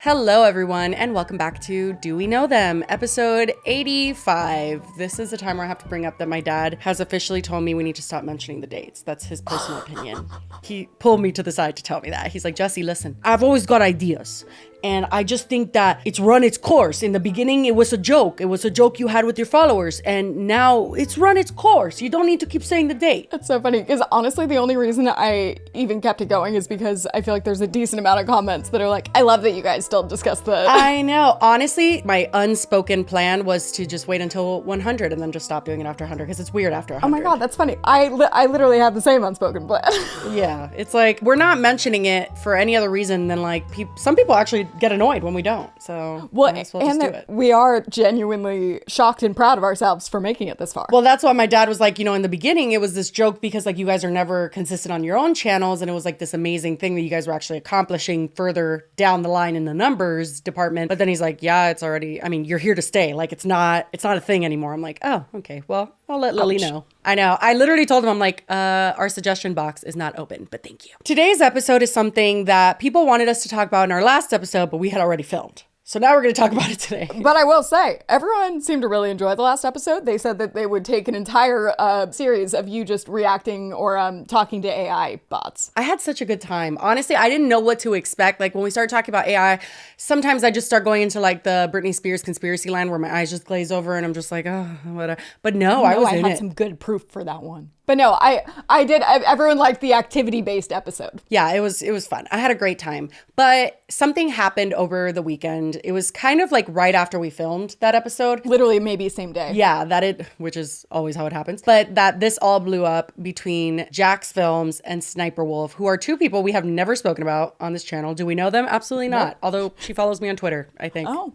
Hello, everyone, and welcome back to Do We Know Them, episode 85. This is the time where I have to bring up that my dad has officially told me we need to stop mentioning the dates. That's his personal opinion. He pulled me to the side to tell me that. He's like, Jesse, listen, I've always got ideas. And I just think that it's run its course. In the beginning, it was a joke. It was a joke you had with your followers. And now it's run its course. You don't need to keep saying the date. That's so funny, because honestly, the only reason I even kept it going is because I feel like there's a decent amount of comments that are like, I love that you guys still discuss the... I know. Honestly, my unspoken plan was to just wait until 100 and then just stop doing it after 100 because it's weird after 100. Oh my God, that's funny. I literally had the same unspoken plan. Yeah, it's like, we're not mentioning it for any other reason than like, some people actually get annoyed when we don't. So well, might as well just do it. We are genuinely shocked and proud of ourselves for making it this far. Well, that's why my dad was like, you know, in the beginning, it was this joke because like you guys are never consistent on your own channels. And it was like this amazing thing that you guys were actually accomplishing further down the line in the numbers department. But then he's like, yeah, it's already, I mean, you're here to stay. Like, it's not a thing anymore. I'm like, oh, okay, well, I'll let Lily know. I know. I literally told him, I'm like, our suggestion box is not open, but thank you. Today's episode is something that people wanted us to talk about in our last episode, but we had already filmed. So now we're going to talk about it today. But I will say, everyone seemed to really enjoy the last episode. They said that they would take an entire series of you just reacting or talking to AI bots. I had such a good time. Honestly, I didn't know what to expect. Like when we started talking about AI, sometimes I just start going into like the Britney Spears conspiracy land where my eyes just glaze over and I'm just like, oh, whatever. But no, I was in it. I had some good proof for that one. But no, I did. Everyone liked the activity-based episode. Yeah, it was fun. I had a great time. But something happened over the weekend. It was kind of like right after we filmed that episode. Literally maybe same day. Yeah, which is always how it happens. But that this all blew up between Jacksfilms and Sssniperwolf, who are two people we have never spoken about on this channel. Do we know them? Absolutely not. Nope. Although she follows me on Twitter, I think. Oh,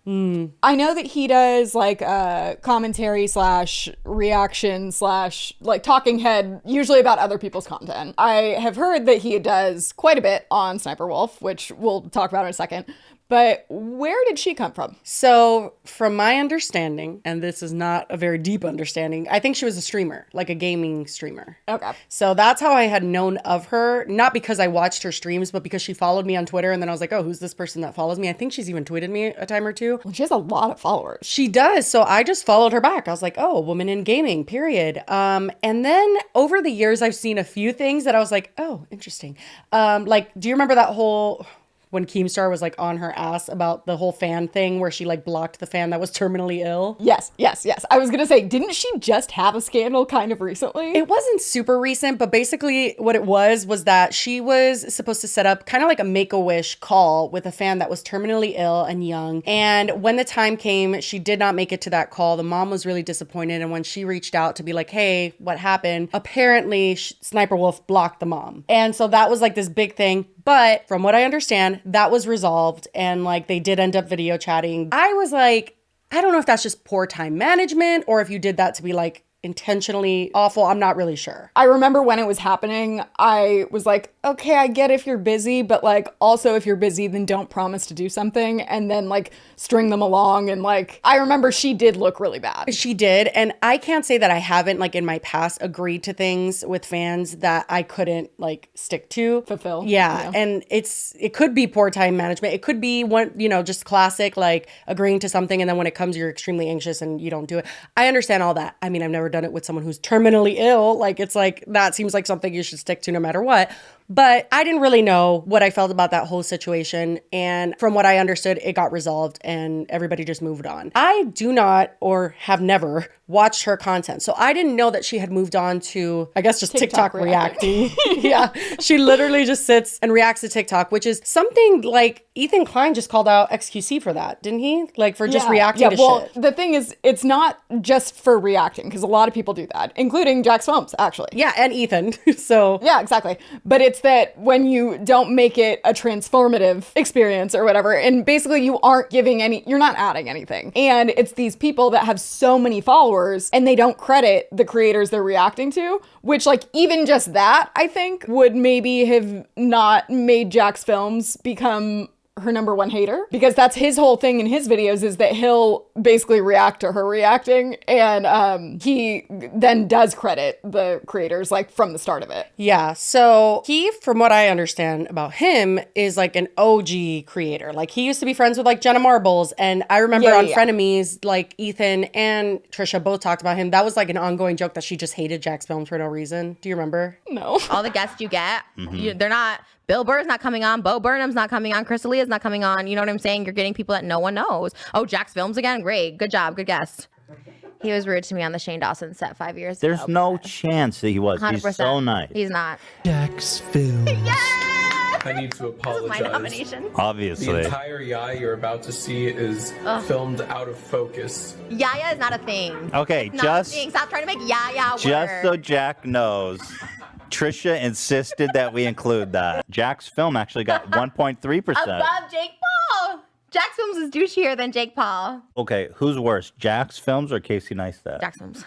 I know that he does like commentary / reaction / like talking head, usually about other people's content. I have heard that he does quite a bit on Sssniperwolf, which we'll talk about in a second. But where did she come from? So from my understanding, and this is not a very deep understanding, I think she was a streamer, like a gaming streamer. Okay. So that's how I had known of her, not because I watched her streams, but because she followed me on Twitter. And then I was like, oh, who's this person that follows me? I think she's even tweeted me a time or two. Well, she has a lot of followers. She does. So I just followed her back. I was like, oh, woman in gaming, period. And then over the years, I've seen a few things that I was like, oh, interesting. Like, do you remember that whole... when Keemstar was like on her ass about the whole fan thing where she like blocked the fan that was terminally ill? Yes. I was gonna say, didn't she just have a scandal kind of recently? It wasn't super recent, but basically what it was that she was supposed to set up kind of like a Make-A-Wish call with a fan that was terminally ill and young. And when the time came, she did not make it to that call. The mom was really disappointed. And when she reached out to be like, hey, what happened? Apparently Sssniperwolf blocked the mom. And so that was like this big thing. But from what I understand, that was resolved and like they did end up video chatting. I was like, I don't know if that's just poor time management or if you did that to be like intentionally awful. I'm not really sure. I remember when it was happening, I was like, okay, I get if you're busy, but like also if you're busy, then don't promise to do something and then like string them along. And like, I remember she did look really bad. She did. And I can't say that I haven't like in my past agreed to things with fans that I couldn't like stick to. Fulfill. Yeah. And it could be poor time management. It could be one, you know, just classic, like agreeing to something. And then when it comes, you're extremely anxious and you don't do it. I understand all that. I mean, I've never done it with someone who's terminally ill. Like, it's like, that seems like something you should stick to no matter what. But I didn't really know what I felt about that whole situation. And from what I understood, it got resolved and everybody just moved on. I do not or have never watched her content. So I didn't know that she had moved on to, I guess, just TikTok reacting. Yeah. She literally just sits and reacts to TikTok, which is something like Ethan Klein just called out XQC for that, didn't he? Like for just reacting to shit. The thing is, it's not just for reacting because a lot of people do that, including Jacksfilms, actually. Yeah. And Ethan. So yeah, exactly. But it's that when you don't make it a transformative experience or whatever, and basically you aren't giving you're not adding anything. And it's these people that have so many followers and they don't credit the creators they're reacting to, which like even just that, I think would maybe have not made Jacksfilms become her number one hater, because that's his whole thing in his videos, is that he'll basically react to her reacting, and he then does credit the creators like from the start of it. Yeah, so he, from what I understand about him, is like an OG creator. Like he used to be friends with like Jenna Marbles, and I remember on Frenemies, like Ethan and Trisha both talked about him. That was like an ongoing joke that she just hated Jacksfilms for no reason. Do you remember? No. All the guests you get, they're not. Bill Burr's not coming on. Bo Burnham's not coming on. Chris D'Elia's not coming on. You know what I'm saying? You're getting people that no one knows. Oh, Jacksfilms again? Great. Good job. Good guest. He was rude to me on the Shane Dawson set 5 years ago. There's no chance that he was. 100%. He's so nice. He's not. Jacksfilms. Yes! I need to apologize. This is my nomination. Obviously. The entire Yaya you're about to see is filmed out of focus. Yaya is not a thing. Okay, It's not a thing. Stop trying to make Yaya work. Just so Jack knows, Trisha insisted that we include that. Jack's film actually got 1.3%. Above Jake Paul. Jacksfilms is douchier than Jake Paul. Okay, who's worse, Jack's films or Casey Neistat? Jacksfilms.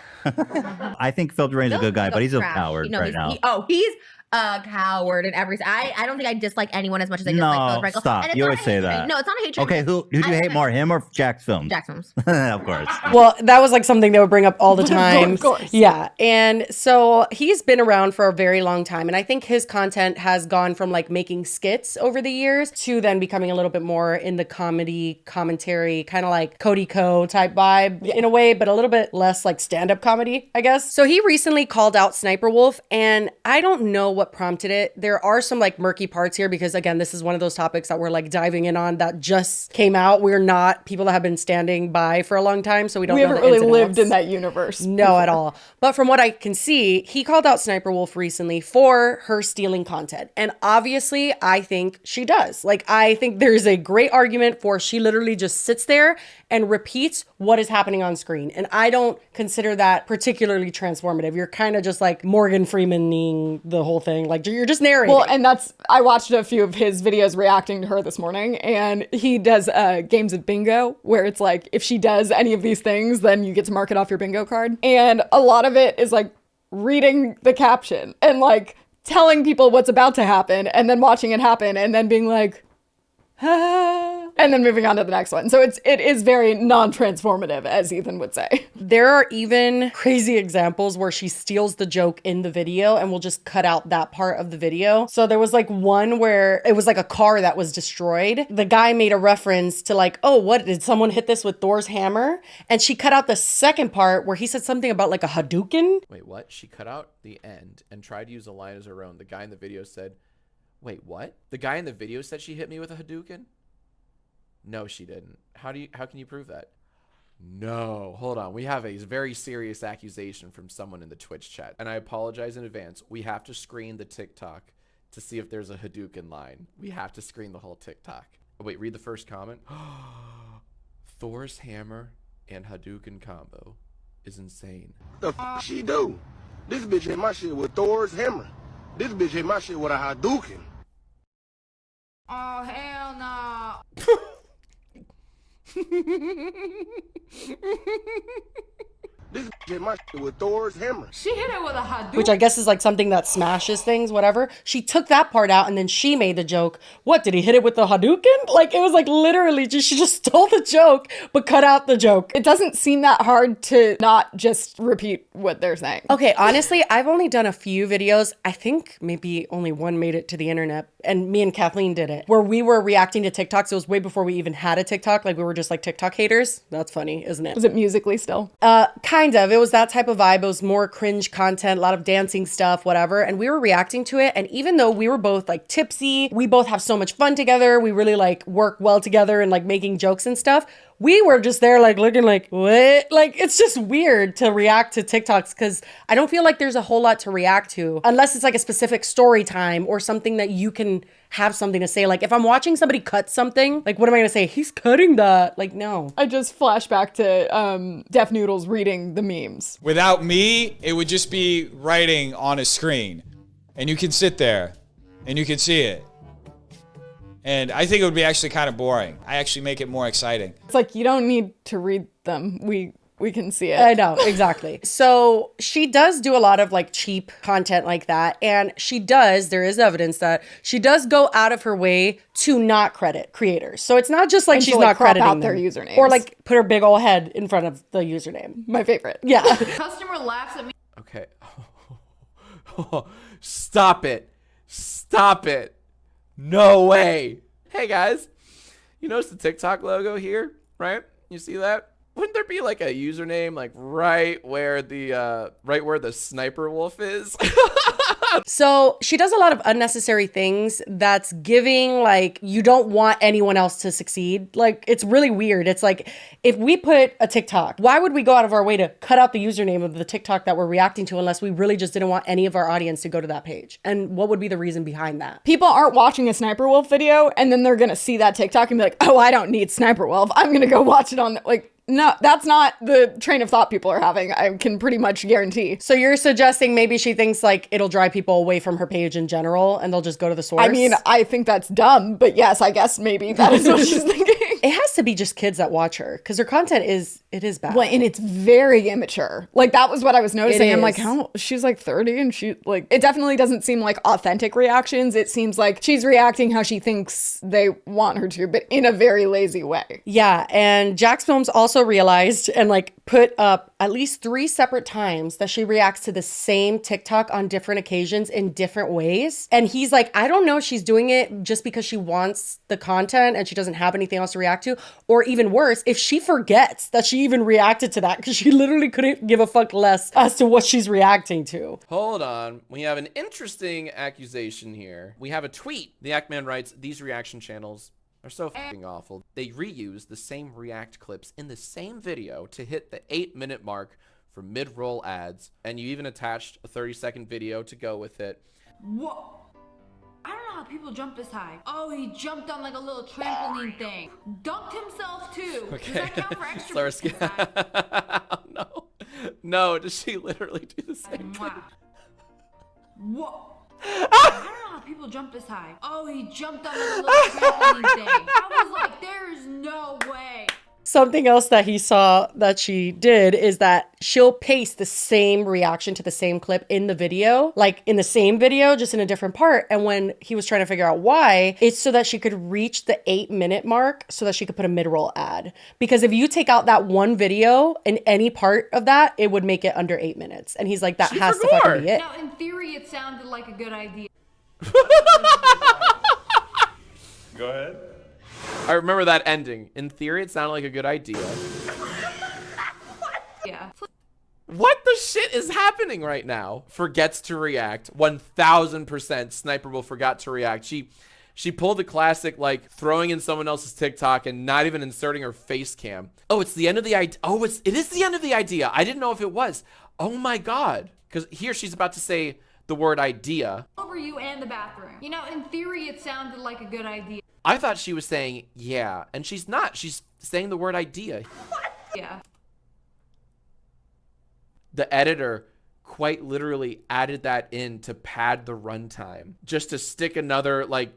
I think Phil Duran's a good guy, but he's a coward right now. He's a coward in every. I don't think I dislike anyone as much as I dislike Phil Duran. Stop. You always say that. No, it's not a hatred. Okay, who do you hate more, him or Jack's films? Jacksfilms. Of course. Well, that was like something they would bring up all the time. Of course. Yeah. And so he's been around for a very long time. And I think his content has gone from like making skits over the years to then becoming a little bit more in the comedy, commentary, kind of like Cody Co type vibe in a way, but a little bit less like stand-up comedy, I guess. So he recently called out Sssniperwolf, and I don't know what prompted it. There are some like murky parts here because again, this is one of those topics that we're like diving in on that just came out. We're not people that have been standing by for a long time, so we don't know haven't the ins really and lived outs. in that universe. No, at all. But from what I can see, he called out Sssniperwolf recently for her stealing content. And obviously, I think she does. Like, I think there's a great argument for she literally just sits there and repeats what is happening on screen. And I don't consider that particularly transformative. You're kind of just like Morgan Freemaning the whole thing. Like, you're just narrating. Well, and I watched a few of his videos reacting to her this morning, and he does games of bingo where it's like, if she does any of these things, then you get to mark it off your bingo card. And a lot of it is like reading the caption and like telling people what's about to happen and then watching it happen and then being like, ah, and then moving on to the next one. So it is very non-transformative, as Ethan would say. There are even crazy examples where she steals the joke in the video and will just cut out that part of the video. So there was like one where it was like a car that was destroyed. The guy made a reference to like, oh, what, did someone hit this with Thor's hammer? And she cut out the second part where he said something about like a Hadouken. Wait, what? She cut out the end and tried to use a line as her own. The guy in the video said, wait, what? The guy in the video said she hit me with a Hadouken? No, she didn't. How can you prove that? No, hold on. We have a very serious accusation from someone in the Twitch chat. And I apologize in advance. We have to screen the TikTok to see if there's a Hadouken line. We have to screen the whole TikTok. Oh, wait, read the first comment. Thor's hammer and Hadouken combo is insane. The f she do? This bitch hit my shit with Thor's hammer. This bitch hit my shit with a Hadouken. Oh, hell no. This bitch hit my shit with Thor's hammer. She hit it with a Hadouken. Which I guess is like something that smashes things, whatever. She took that part out and then she made the joke. What, did he hit it with the Hadouken? Like, it was like literally just, she just stole the joke, but cut out the joke. It doesn't seem that hard to not just repeat what they're saying. Okay, honestly, I've only done a few videos. I think maybe only one made it to the internet. And me and Kathleen did it, where we were reacting to TikToks. It was way before we even had a TikTok. Like, we were just like TikTok haters. That's funny, isn't it? Was it Musically still? Kind of. It was that type of vibe. It was more cringe content, a lot of dancing stuff, whatever. And we were reacting to it. And even though we were both like tipsy, we both have so much fun together. We really like work well together and like making jokes and stuff. We were just there like looking like, what? Like, it's just weird to react to TikToks because I don't feel like there's a whole lot to react to unless it's like a specific story time or something that you can have something to say. Like, if I'm watching somebody cut something, like, what am I gonna say? He's cutting that. Like, no. I just flash back to Deaf Noodles reading the memes. Without me, it would just be writing on a screen. And you can sit there and you can see it. And I think it would be actually kind of boring. I actually make it more exciting. It's like, you don't need to read them. We we can see it. I know, exactly. So she does do a lot of like cheap content like that. And there is evidence that she does go out of her way to not credit creators. So it's not just like And she's to, like, not crop crediting out their them. usernames. Or like put her big old head in front of the username. My favorite. Yeah. Customer laughs at me. Okay. Stop it. Stop it. No way. Hey guys, you notice the TikTok logo here, right? You see that? Wouldn't there be like a username like right where the Sssniperwolf is? So she does a lot of unnecessary things that's giving like you don't want anyone else to succeed. Like it's really weird. It's like if we put a TikTok, why would we go out of our way to cut out the username of the TikTok that we're reacting to unless we really just didn't want any of our audience to go to that page? And what would be the reason behind that? People aren't watching a Sssniperwolf video and then they're gonna see that TikTok and be like, oh, I don't need Sssniperwolf. I'm gonna go watch it on like. No, that's not the train of thought people are having. I can pretty much guarantee. So you're suggesting maybe she thinks like it'll drive people away from her page in general and they'll just go to the source? I mean, I think that's dumb, but yes, I guess maybe that is what she's thinking. It has to be just kids that watch her because her content is bad. Well, and it's very immature. Like that was what I was noticing. I'm like, is. how she's like 30 and she like it definitely doesn't seem like authentic reactions. It seems like she's reacting how she thinks they want her to, but in a very lazy way. Yeah, and Jacksfilms also realized and like put up at least 3 separate times that she reacts to the same TikTok on different occasions in different ways. And he's like, I don't know if she's doing it just because she wants the content and she doesn't have anything else to react to, or even worse, if she forgets that she even reacted to that because she literally couldn't give a fuck less as to what she's reacting to. Hold on. We have an interesting accusation here. We have a tweet. The Ackman writes, these reaction channels are so fucking awful. They reuse the same react clips in the same video to hit the 8-minute mark for mid-roll ads. And you even attached a 30-second video to go with it. What? I don't know how people jump this high. Oh, he jumped on like a little trampoline thing. Dunked himself too. Okay. Does that count for extra? No. No, does she literally do the same thing? What? I don't know how people jump this high. Oh, he jumped on like a little trampoline thing. I was like, there's no way. Something else that he saw that she did is that she'll paste the same reaction to the same clip in the video, like in the same video, just in a different part. And when he was trying to figure out why, it's so that she could reach the 8-minute mark so that she could put a mid-roll ad. Because if you take out that one video in any part of that, it would make it under 8 minutes. And he's like, that has to fucking be it. Now, in theory, it sounded like a good idea. Go ahead. I remember that ending. In theory, it sounded like a good idea. Yeah. What the shit is happening right now? Forgets to react. 1000% Sssniperwolf forgot to react. She pulled the classic, like, throwing in someone else's TikTok and not even inserting her face cam. Oh, it's the end of the idea. Oh, it is the end of the idea. I didn't know if it was. Oh my God. Because here she's about to say the word idea. Over you and the bathroom. You know, in theory, it sounded like a good idea. I thought she was saying, yeah, and she's not. She's saying the word idea. Yeah. The editor quite literally added that in to pad the runtime, just to stick another, like,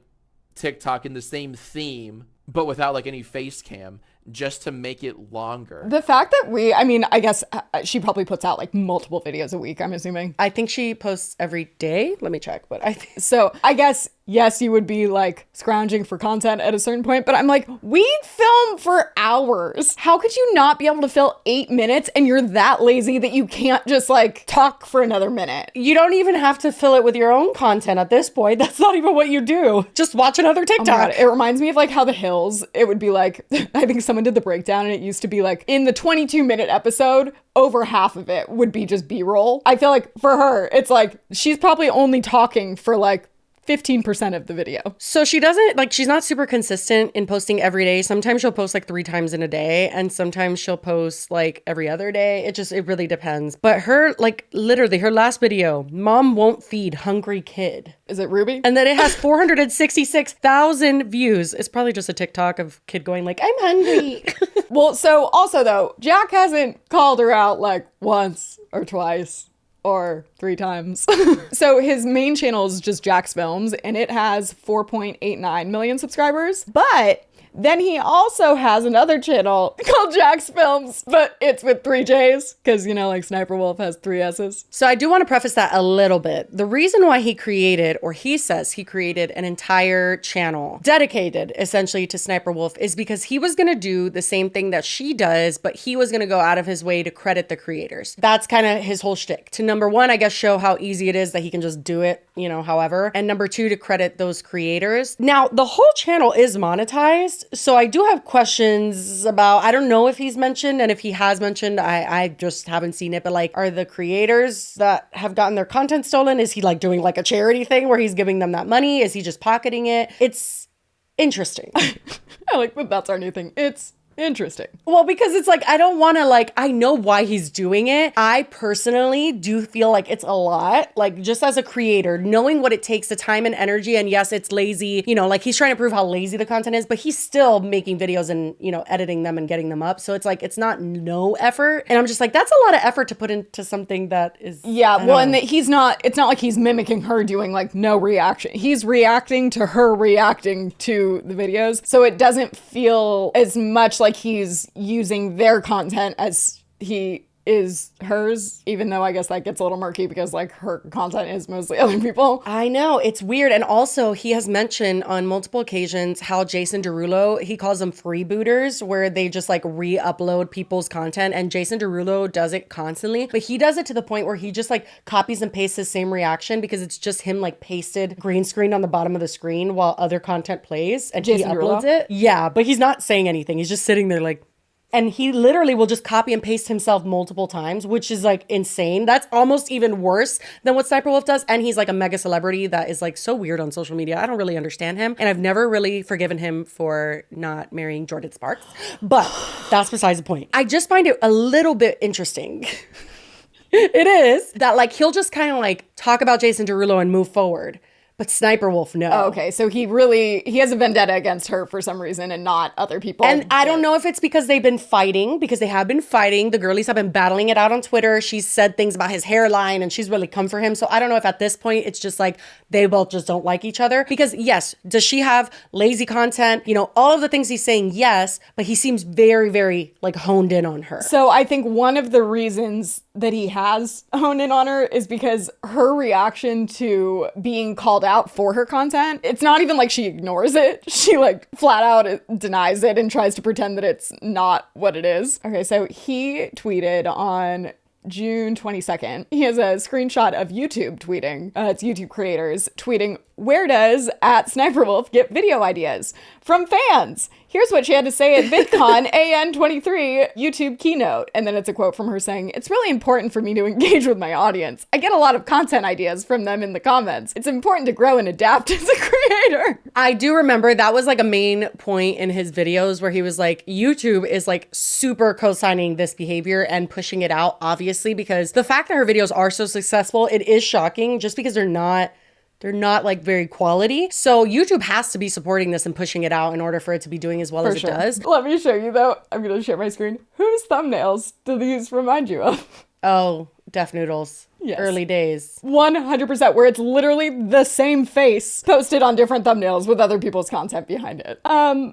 TikTok in the same theme, but without, like, any face cam, just to make it longer. The fact that I mean, I guess she probably puts out like multiple videos a week, I'm assuming. I think she posts every day. Let me check, but I think so. I guess, yes, you would be like scrounging for content at a certain point, but I'm like, we film for hours. How could you not be able to fill 8 minutes and you're that lazy that you can't just like talk for another minute? you don't even have to fill it with your own content at this point. That's not even what you do. Just watch another Oh my TikTok. God, it reminds me of like how The Hills, it would be like, I think someone did the breakdown and it used to be like in the 22-minute episode, over half of it would be just B-roll. I feel like for her, it's like she's probably only talking for like 15% of the video. So she doesn't, like, she's not super consistent in posting every day. Sometimes she'll post like 3 times in a day, and sometimes she'll post like every other day. It really depends. But her, like, literally, her last video, Mom Won't Feed Hungry Kid. Is it Ruby? And then it has 466,000 views. It's probably just a TikTok of kid going like, I'm hungry. Well, so also though, Jack hasn't called her out like once or twice or 3 times. So his main channel is just Jacksfilms and it has 4.89 million subscribers, but Then he also has another channel called Jacksfilms, but it's with 3 J's because, you know, like Sniperwolf has 3 S's. So I do want to preface that a little bit. The reason why he created, or he says he created, an entire channel dedicated essentially to Sniperwolf is because he was going to do the same thing that she does, but he was going to go out of his way to credit the creators. That's kind of his whole shtick. To number one, I guess, show how easy it is that he can just do it, you know, however. And number two, to credit those creators. Now, the whole channel is monetized, so I do have questions about, I don't know if he's mentioned, and if he has mentioned, I just haven't seen it, but like, are the creators that have gotten their content stolen, is he like doing like a charity thing where he's giving them that money? Is he just pocketing it? It's interesting. I like that that's our new thing. It's interesting. Well, because it's like, I don't want to like, I know why he's doing it. I personally do feel like it's a lot, like just as a creator, knowing what it takes, the time and energy. And yes, it's lazy, you know, like he's trying to prove how lazy the content is, but he's still making videos and, you know, editing them and getting them up. So it's like, it's not no effort. And I'm just like, that's a lot of effort to put into something that is. Yeah. Well, and he's not, it's not like he's mimicking her doing like no reaction. He's reacting to her reacting to the videos. So it doesn't feel as much like he's using their content as he is hers, even though I guess that gets a little murky because like her content is mostly other people. I know, it's weird. And also he has mentioned on multiple occasions how Jason Derulo, he calls them freebooters, where they just like re-upload people's content, and Jason Derulo does it constantly, but he does it to the point where he just like copies and pastes his same reaction because it's just him like pasted green screen on the bottom of the screen while other content plays, and Jason he uploads Derulo? it. Yeah, but he's not saying anything. He's just sitting there like, and he literally will just copy and paste himself multiple times, which is like insane. That's almost even worse than what Sniperwolf does. And he's like a mega celebrity that is like so weird on social media. I don't really understand him. And I've never really forgiven him for not marrying Jordan Sparks. But that's besides the point. I just find it a little bit interesting. It is that like he'll just kind of like talk about Jason Derulo and move forward. But Sniperwolf, no. Oh, okay, so he has a vendetta against her for some reason and not other people. And I don't know if it's because they've been fighting, because they have been fighting. The girlies have been battling it out on Twitter. She's said things about his hairline and she's really come for him. So I don't know if at this point it's just like they both just don't like each other. Because yes, does she have lazy content? You know, all of the things he's saying, yes, but he seems very, very like honed in on her. So I think one of the reasons that he has honed in on her is because her reaction to being called out for her content, it's not even like she ignores it. She like flat out denies it and tries to pretend that it's not what it is. Okay, so he tweeted on June 22nd. He has a screenshot of YouTube tweeting. It's YouTube creators tweeting, "Where does @Sniperwolf get video ideas? From fans. Here's what she had to say at VidCon AN23 YouTube keynote." And then it's a quote from her saying, "It's really important for me to engage with my audience. I get a lot of content ideas from them in the comments. It's important to grow and adapt as a creator." I do remember that was like a main point in his videos where he was like, YouTube is like super co-signing this behavior and pushing it out, obviously, because the fact that her videos are so successful, it is shocking just because they're not like very quality. So YouTube has to be supporting this and pushing it out in order for it to be doing as well as it does. Let me show you though. I'm going to share my screen. Whose thumbnails do these remind you of? Oh, Def Noodles. Yes. Early days. 100%, where it's literally the same face posted on different thumbnails with other people's content behind it.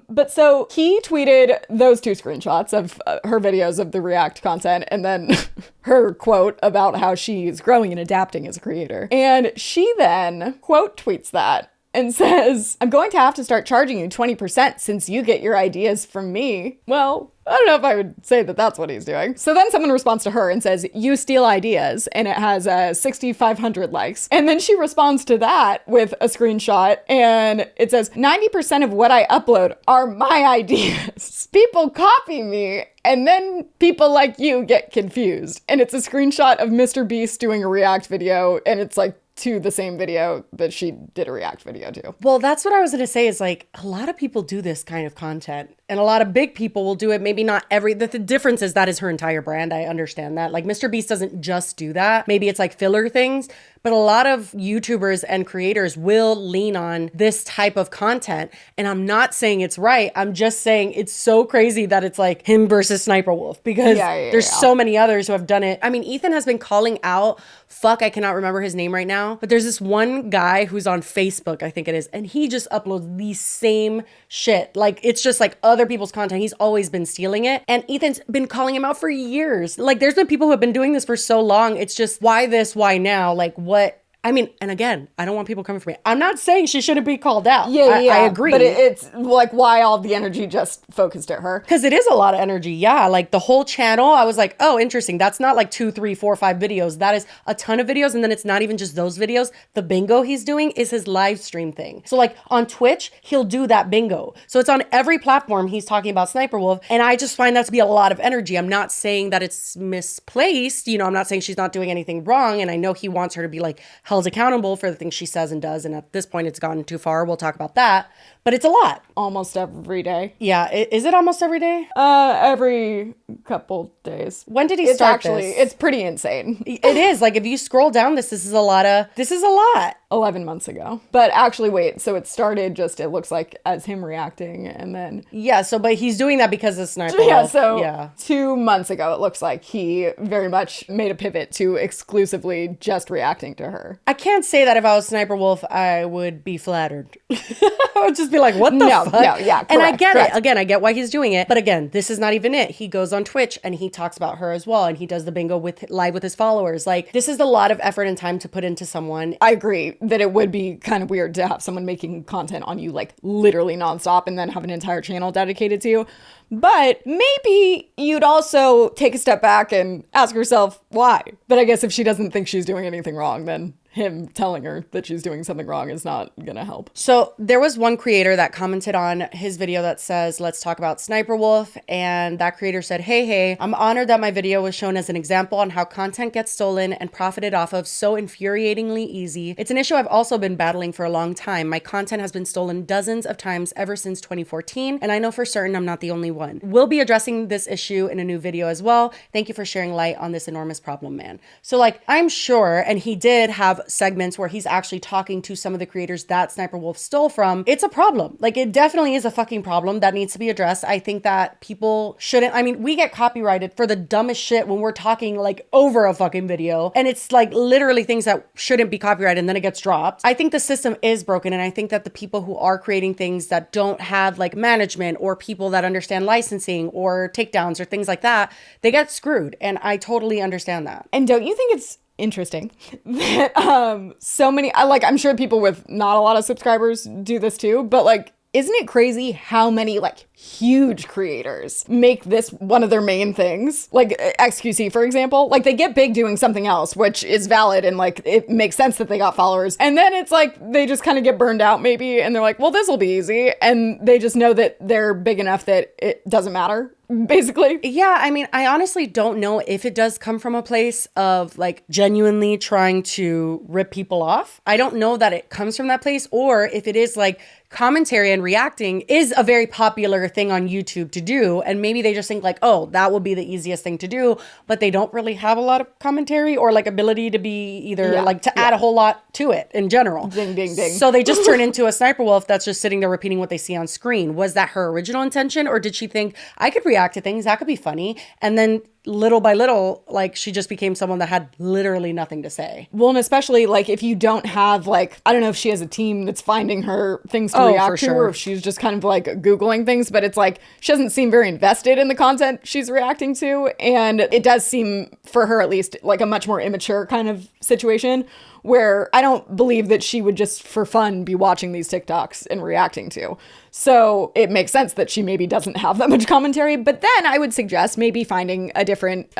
But so he tweeted those 2 screenshots of her videos of the React content and then her quote about how she's growing and adapting as a creator. And she then quote tweets that and says, "I'm going to have to start charging you 20% since you get your ideas from me." Well, I don't know if I would say that that's what he's doing. So then someone responds to her and says, "You steal ideas," and it has 6,500 likes. And then she responds to that with a screenshot and it says, "90% of what I upload are my ideas. People copy me and then people like you get confused." And it's a screenshot of Mr. Beast doing a React video and it's like to the same video that she did a React video to. Well, that's what I was going to say is like a lot of people do this kind of content and a lot of big people will do it. Maybe not the difference is that is her entire brand. I understand that. Like Mr. Beast doesn't just do that. Maybe it's like filler things, But a lot of YouTubers and creators will lean on this type of content. And I'm not saying it's right. I'm just saying it's so crazy that it's like him versus Sniperwolf, because there's so many others who have done it. I mean, Ethan has been calling out, I cannot remember his name right now, but there's this one guy who's on Facebook, I think it is, and he just uploads the same shit. Like, it's just like other people's content. He's always been stealing it. And Ethan's been calling him out for years. Like, there's been people who have been doing this for so long. It's just, why this? Why now? Like, what? I mean, and again, I don't want people coming for me. I'm not saying she shouldn't be called out. I agree. But it's like, why all the energy just focused at her? Because it is a lot of energy. Yeah. Like the whole channel, I was like, oh, interesting. That's not like 2, 3, 4, 5 videos. That is a ton of videos. And then it's not even just those videos. The bingo he's doing is his live stream thing. So like on Twitch, he'll do that bingo. So it's on every platform he's talking about Sniperwolf. And I just find that to be a lot of energy. I'm not saying that it's misplaced. You know, I'm not saying she's not doing anything wrong. And I know he wants her to be like held accountable for the things she says and does. And at this point, it's gone too far. We'll talk about that. But it's a lot. Almost every day. Yeah. Is it almost every day? Every couple days. When did he start this? It's pretty insane. It is. Like, if you scroll down this is a lot. 11 months ago. But actually, wait. So it started just, it looks like, as him reacting, and then... Yeah, but he's doing that because of Sniper. Yeah, so 2 months ago, it looks like he very much made a pivot to exclusively just reacting to her. I can't say that if I was Sniperwolf, I would be flattered. I would just be like, what the fuck? No, yeah, correct, and I get correct. it. Again, I get why he's doing it. But again, this is not even it. He goes on Twitch and he talks about her as well. And he does the bingo live with his followers. Like, this is a lot of effort and time to put into someone. I agree that it would be kind of weird to have someone making content on you like literally nonstop and then have an entire channel dedicated to you. But maybe you'd also take a step back and ask yourself why. But I guess if she doesn't think she's doing anything wrong, then him telling her that she's doing something wrong is not gonna help. So there was one creator that commented on his video that says, let's talk about Sniperwolf. And that creator said, hey, I'm honored that my video was shown as an example on how content gets stolen and profited off of so infuriatingly easy. It's an issue I've also been battling for a long time. My content has been stolen dozens of times ever since 2014. And I know for certain I'm not the only one. We'll be addressing this issue in a new video as well. Thank you for sharing light on this enormous problem, man. So like, I'm sure, and he did have segments where he's actually talking to some of the creators that Sniperwolf stole from. It's a problem. Like, it definitely is a fucking problem that needs to be addressed. I think that people shouldn't, I mean, we get copyrighted for the dumbest shit when we're talking like over a fucking video, and it's like literally things that shouldn't be copyrighted and then it gets dropped. I think the system is broken, and I think that the people who are creating things that don't have like management or people that understand licensing or takedowns or things like that, they get screwed. And I totally understand that. And don't you think it's interesting that so many, I'm sure people with not a lot of subscribers do this too, but like, isn't it crazy how many like huge creators make this one of their main things? Like XQC, for example, like they get big doing something else, which is valid and like it makes sense that they got followers. And then it's like they just kind of get burned out maybe, and they're like, well, this will be easy. And they just know that they're big enough that it doesn't matter, basically. Yeah, I mean, I honestly don't know if it does come from a place of like genuinely trying to rip people off. I don't know that it comes from that place, or if it is like commentary and reacting is a very popular thing on YouTube to do, and maybe they just think like, oh, that will be the easiest thing to do, but they don't really have a lot of commentary or like ability to be either add a whole lot to it in general. Ding, ding, ding. So they just turn into a Sniperwolf that's just sitting there repeating what they see on screen. Was that her original intention, or did she think I could react to things, that could be funny, and then little by little, like, she just became someone that had literally nothing to say. Well, and especially like if you don't have like, I don't know if she has a team that's finding her things to react to, or if she's just kind of like Googling things, but it's like she doesn't seem very invested in the content she's reacting to. And it does seem, for her at least, like a much more immature kind of situation, where I don't believe that she would just for fun be watching these TikToks and reacting to. So it makes sense that she maybe doesn't have that much commentary. But then I would suggest maybe finding a different,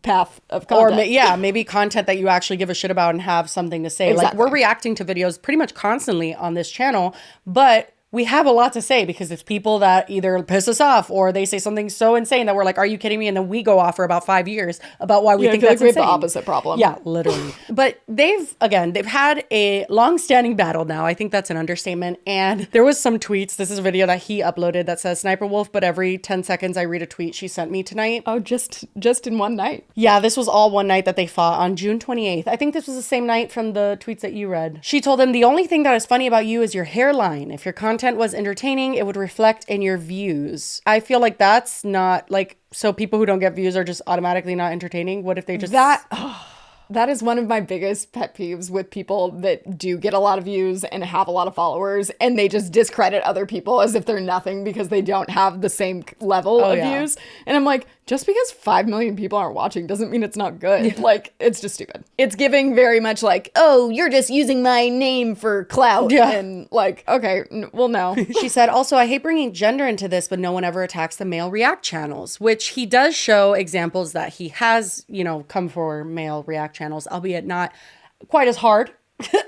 path of content. Or maybe content that you actually give a shit about and have something to say. Exactly. Like, we're reacting to videos pretty much constantly on this channel, but we have a lot to say because it's people that either piss us off or they say something so insane that we're like, are you kidding me? And then we go off for about 5 years about why we think that's we have insane. the opposite problem. Yeah, literally. But they've had a long-standing battle now. I think that's an understatement. And there was some tweets. This is a video that he uploaded that says Sniperwolf, but every 10 seconds I read a tweet she sent me tonight. Oh, just in one night. Yeah, this was all one night that they fought on June 28th. I think this was the same night from the tweets that you read. She told him, the only thing that is funny about you is your hairline. If your content was entertaining, it would reflect in your views. I feel like that's not like, so people who don't get views are just automatically not entertaining. What if they just... That is one of my biggest pet peeves with people that do get a lot of views and have a lot of followers, and they just discredit other people as if they're nothing because they don't have the same level of views. And I'm like, just because 5 million people aren't watching doesn't mean it's not good. Yeah. Like, it's just stupid. It's giving very much like, oh, you're just using my name for clout. Yeah. And like, okay, well, no. She said, also, I hate bringing gender into this, but no one ever attacks the male react channels, which he does show examples that he has, you know, come for male react channels, albeit not quite as hard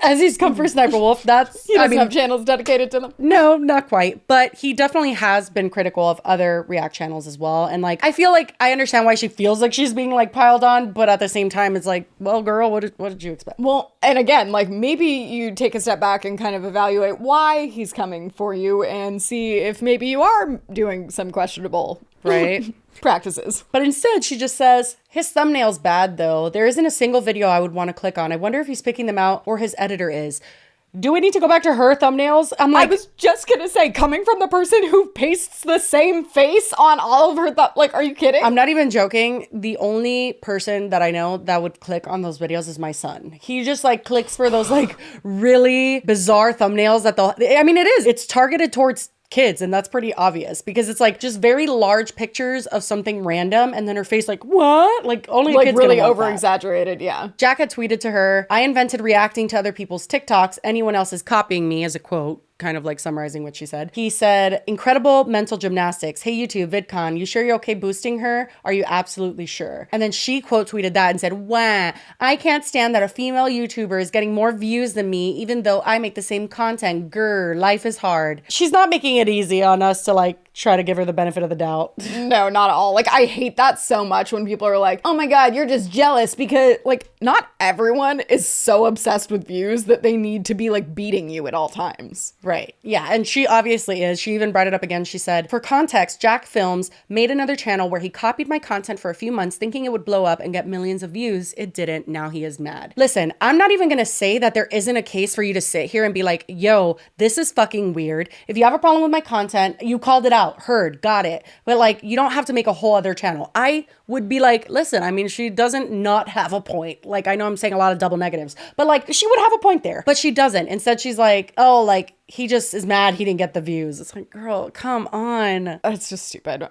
as he's come for Sniperwolf. That's, he doesn't have channels dedicated to them. No, not quite. But he definitely has been critical of other react channels as well. And like, I feel like I understand why she feels like she's being like piled on, but at the same time, it's like, well, girl, what did you expect? Well, and again, like maybe you take a step back and kind of evaluate why he's coming for you and see if maybe you are doing some questionable practices. But instead, she just says, his thumbnail's bad though. There isn't a single video I would want to click on. I wonder if he's picking them out or his editor is. Do we need to go back to her thumbnails? I'm like, I was just gonna say, coming from the person who pastes the same face on all of her like, are you kidding? I'm not even joking. The only person that I know that would click on those videos is my son. He just like clicks for those like really bizarre thumbnails that I mean, it's targeted towards kids, and that's pretty obvious because it's like just very large pictures of something random and then her face like, what? Like only like kids really over exaggerated. Yeah. Jack had tweeted to her, I invented reacting to other people's TikToks. Anyone else is copying me, as a quote, kind of like summarizing what she said. He said, incredible mental gymnastics. Hey, YouTube, VidCon, you sure you're okay boosting her? Are you absolutely sure? And then she quote tweeted that and said, wah, I can't stand that a female YouTuber is getting more views than me, even though I make the same content. Grr, life is hard. She's not making it easy on us to like try to give her the benefit of the doubt. No, not at all. Like, I hate that so much when people are like, oh my God, you're just jealous because like not everyone is so obsessed with views that they need to be like beating you at all times. Right. Yeah. And she obviously is. She even brought it up again. She said, for context, Jacksfilms made another channel where he copied my content for a few months thinking it would blow up and get millions of views. It didn't. Now he is mad. Listen, I'm not even going to say that there isn't a case for you to sit here and be like, yo, this is fucking weird. If you have a problem with my content, you called it out. Heard, got it. But like, you don't have to make a whole other channel. I would be like, listen, I mean, she doesn't not have a point. Like, I know I'm saying a lot of double negatives, but like, she would have a point there, but she doesn't. Instead, she's like, oh, like, he just is mad he didn't get the views. It's like, girl, come on. It's just stupid.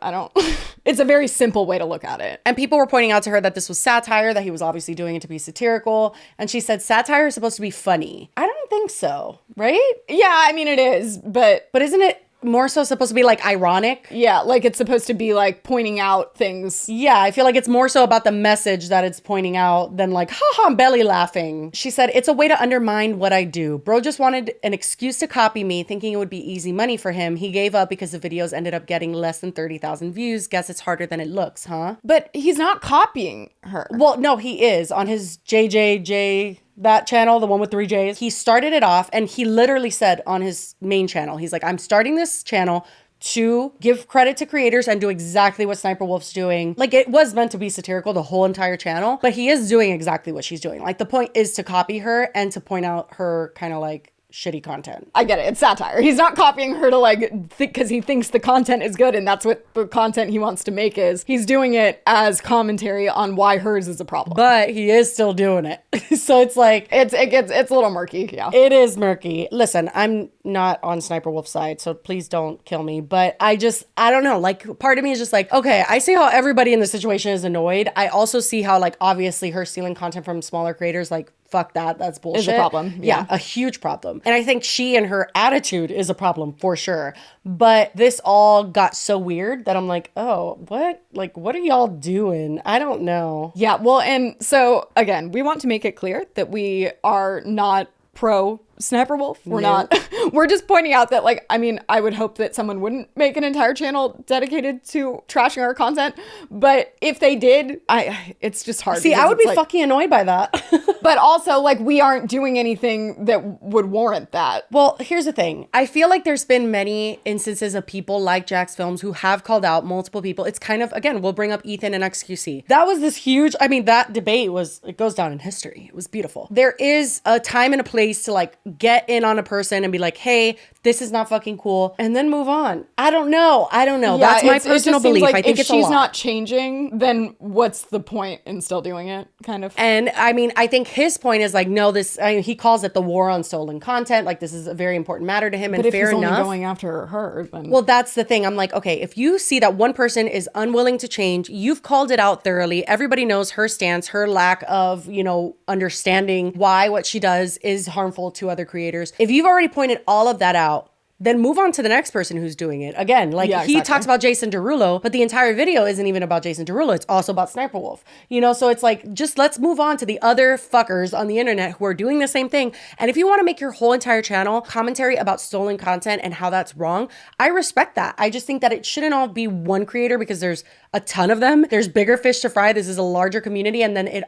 It's a very simple way to look at it. And people were pointing out to her that this was satire, that he was obviously doing it to be satirical. And she said, satire is supposed to be funny. I don't think so, right? Yeah, I mean, it is, but isn't it more so supposed to be like ironic? Yeah, like it's supposed to be like pointing out things. Yeah, I feel like it's more so about the message that it's pointing out than like, haha, I'm belly laughing. She said, it's a way to undermine what I do. Bro just wanted an excuse to copy me, thinking it would be easy money for him. He gave up because the videos ended up getting less than 30,000 views. Guess it's harder than it looks, huh? But he's not copying her. Well, no, he is on his JJJ, that channel, the one with 3 J's. He started it off and he literally said on his main channel, he's like, I'm starting this channel to give credit to creators and do exactly what Sniperwolf's doing. Like, it was meant to be satirical, the whole entire channel, but he is doing exactly what she's doing. Like, the point is to copy her and to point out her kind of like shitty content. I get it. It's satire. He's not copying her to like because he thinks the content is good and that's what the content he wants to make is. He's doing it as commentary on why hers is a problem. But he is still doing it. So it's like it's a little murky. Yeah, it is murky. Listen, I'm not on Sniperwolf's side, so please don't kill me. But I don't know. Like, part of me is just like, okay, I see how everybody in the situation is annoyed. I also see how like obviously her stealing content from smaller creators, like, fuck that. That's bullshit. Is a problem. Yeah, a huge problem. And I think she and her attitude is a problem for sure. But this all got so weird that I'm like, oh, what? Like, what are y'all doing? I don't know. Yeah, well, and so again, we want to make it clear that we are not pro Sniperwolf. We're not. We're just pointing out that, like, I mean, I would hope that someone wouldn't make an entire channel dedicated to trashing our content, but if they did, it's just hard. See, I would be fucking annoyed by that. But also, like, we aren't doing anything that would warrant that. Well, here's the thing. I feel like there's been many instances of people like Jacksfilms who have called out multiple people. It's kind of, again, we'll bring up Ethan and XQC. That was this huge, I mean, that debate it goes down in history. It was beautiful. There is a time and a place to, like, get in on a person and be like, hey, this is not fucking cool, and then move on. I don't know. Yeah, that's my personal belief. Like, I think if she's not changing, then what's the point in still doing it, kind of? And I mean, I think his point is like, no, he calls it the war on stolen content. Like, this is a very important matter to him, but and if fair he's enough. only going after her, then... Well, that's the thing. I'm like, okay, if you see that one person is unwilling to change, you've called it out thoroughly. Everybody knows her stance, her lack of, understanding why what she does is harmful to other creators. If you've already pointed all of that out, then move on to the next person who's doing it. Again, like, he talks about Jason Derulo, but the entire video isn't even about Jason Derulo. It's also about Sniperwolf. So it's like, just let's move on to the other fuckers on the internet who are doing the same thing. And if you want to make your whole entire channel commentary about stolen content and how that's wrong, I respect that. I just think that it shouldn't all be one creator because there's a ton of them. There's bigger fish to fry. This is a larger community. And then it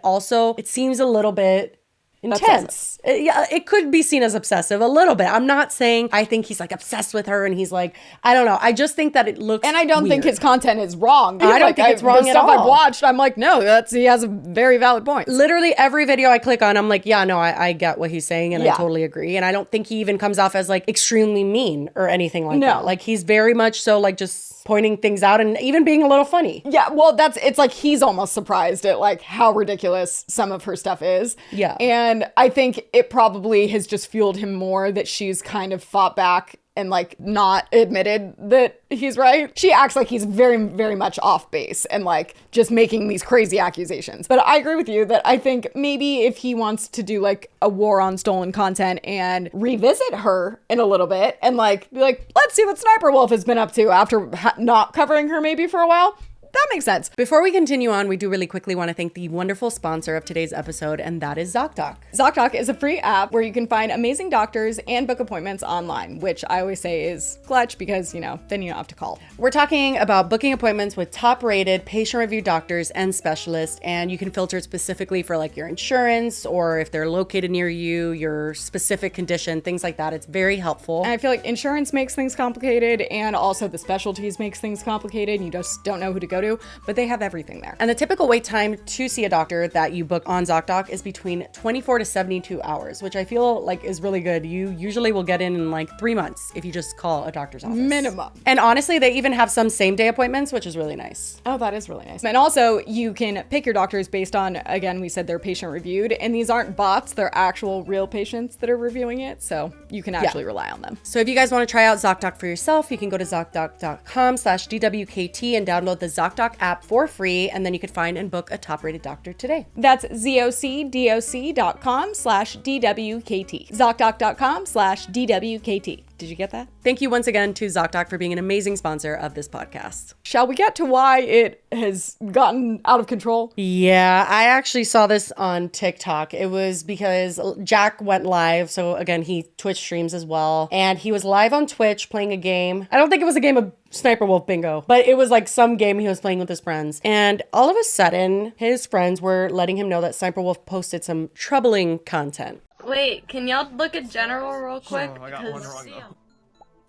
seems a little bit intense. It could be seen as obsessive a little bit. I'm not saying I think he's like obsessed with her and he's like, I don't know. I just think that it looks And I don't think his content is wrong. I don't think it's wrong the at stuff all. I've watched, I'm like, no, he has a very valid point. Literally every video I click on, I'm like, yeah, no, I get what he's saying and I totally agree. And I don't think he even comes off as like extremely mean or anything like that. Like, he's very much so like just pointing things out and even being a little funny. Yeah, well, it's like he's almost surprised at like how ridiculous some of her stuff is. Yeah. And I think it probably has just fueled him more that she's kind of fought back and like not admitted that he's right. She acts like he's very, very much off base and like just making these crazy accusations. But I agree with you that I think maybe if he wants to do like a war on stolen content and revisit her in a little bit and like be like, let's see what Sniperwolf has been up to after not covering her maybe for a while. That makes sense. Before we continue on, we do really quickly want to thank the wonderful sponsor of today's episode, and that is ZocDoc. ZocDoc is a free app where you can find amazing doctors and book appointments online, which I always say is clutch because, then you don't have to call. We're talking about booking appointments with top-rated, patient-reviewed doctors and specialists, and you can filter specifically for like your insurance or if they're located near you, your specific condition, things like that. It's very helpful. And I feel like insurance makes things complicated, and also the specialties makes things complicated, and you just don't know who to go to, but they have everything there. And the typical wait time to see a doctor that you book on ZocDoc is between 24 to 72 hours, which I feel like is really good. You usually will get in like 3 months if you just call a doctor's office. Minimum. And honestly, they even have some same day appointments, which is really nice. Oh, that is really nice. And also you can pick your doctors based on, again, we said they're patient reviewed, and these aren't bots, they're actual real patients that are reviewing it. So you can actually rely on them. So if you guys want to try out ZocDoc for yourself, you can go to ZocDoc.com/DWKT and download the ZocDoc app for free, and then you could find and book a top-rated doctor today. That's ZocDoc.com/DWKT. ZocDoc.com/DWKT. Did you get that? Thank you once again to ZocDoc for being an amazing sponsor of this podcast. Shall we get to why it has gotten out of control? Yeah, I actually saw this on TikTok. It was because Jack went live. So again, he Twitch streams as well. And he was live on Twitch playing a game. I don't think it was a game of Sniperwolf bingo, but it was like some game he was playing with his friends. And all of a sudden, his friends were letting him know that Sniperwolf posted some troubling content. Wait, can y'all look at general real quick? I got one wrong though.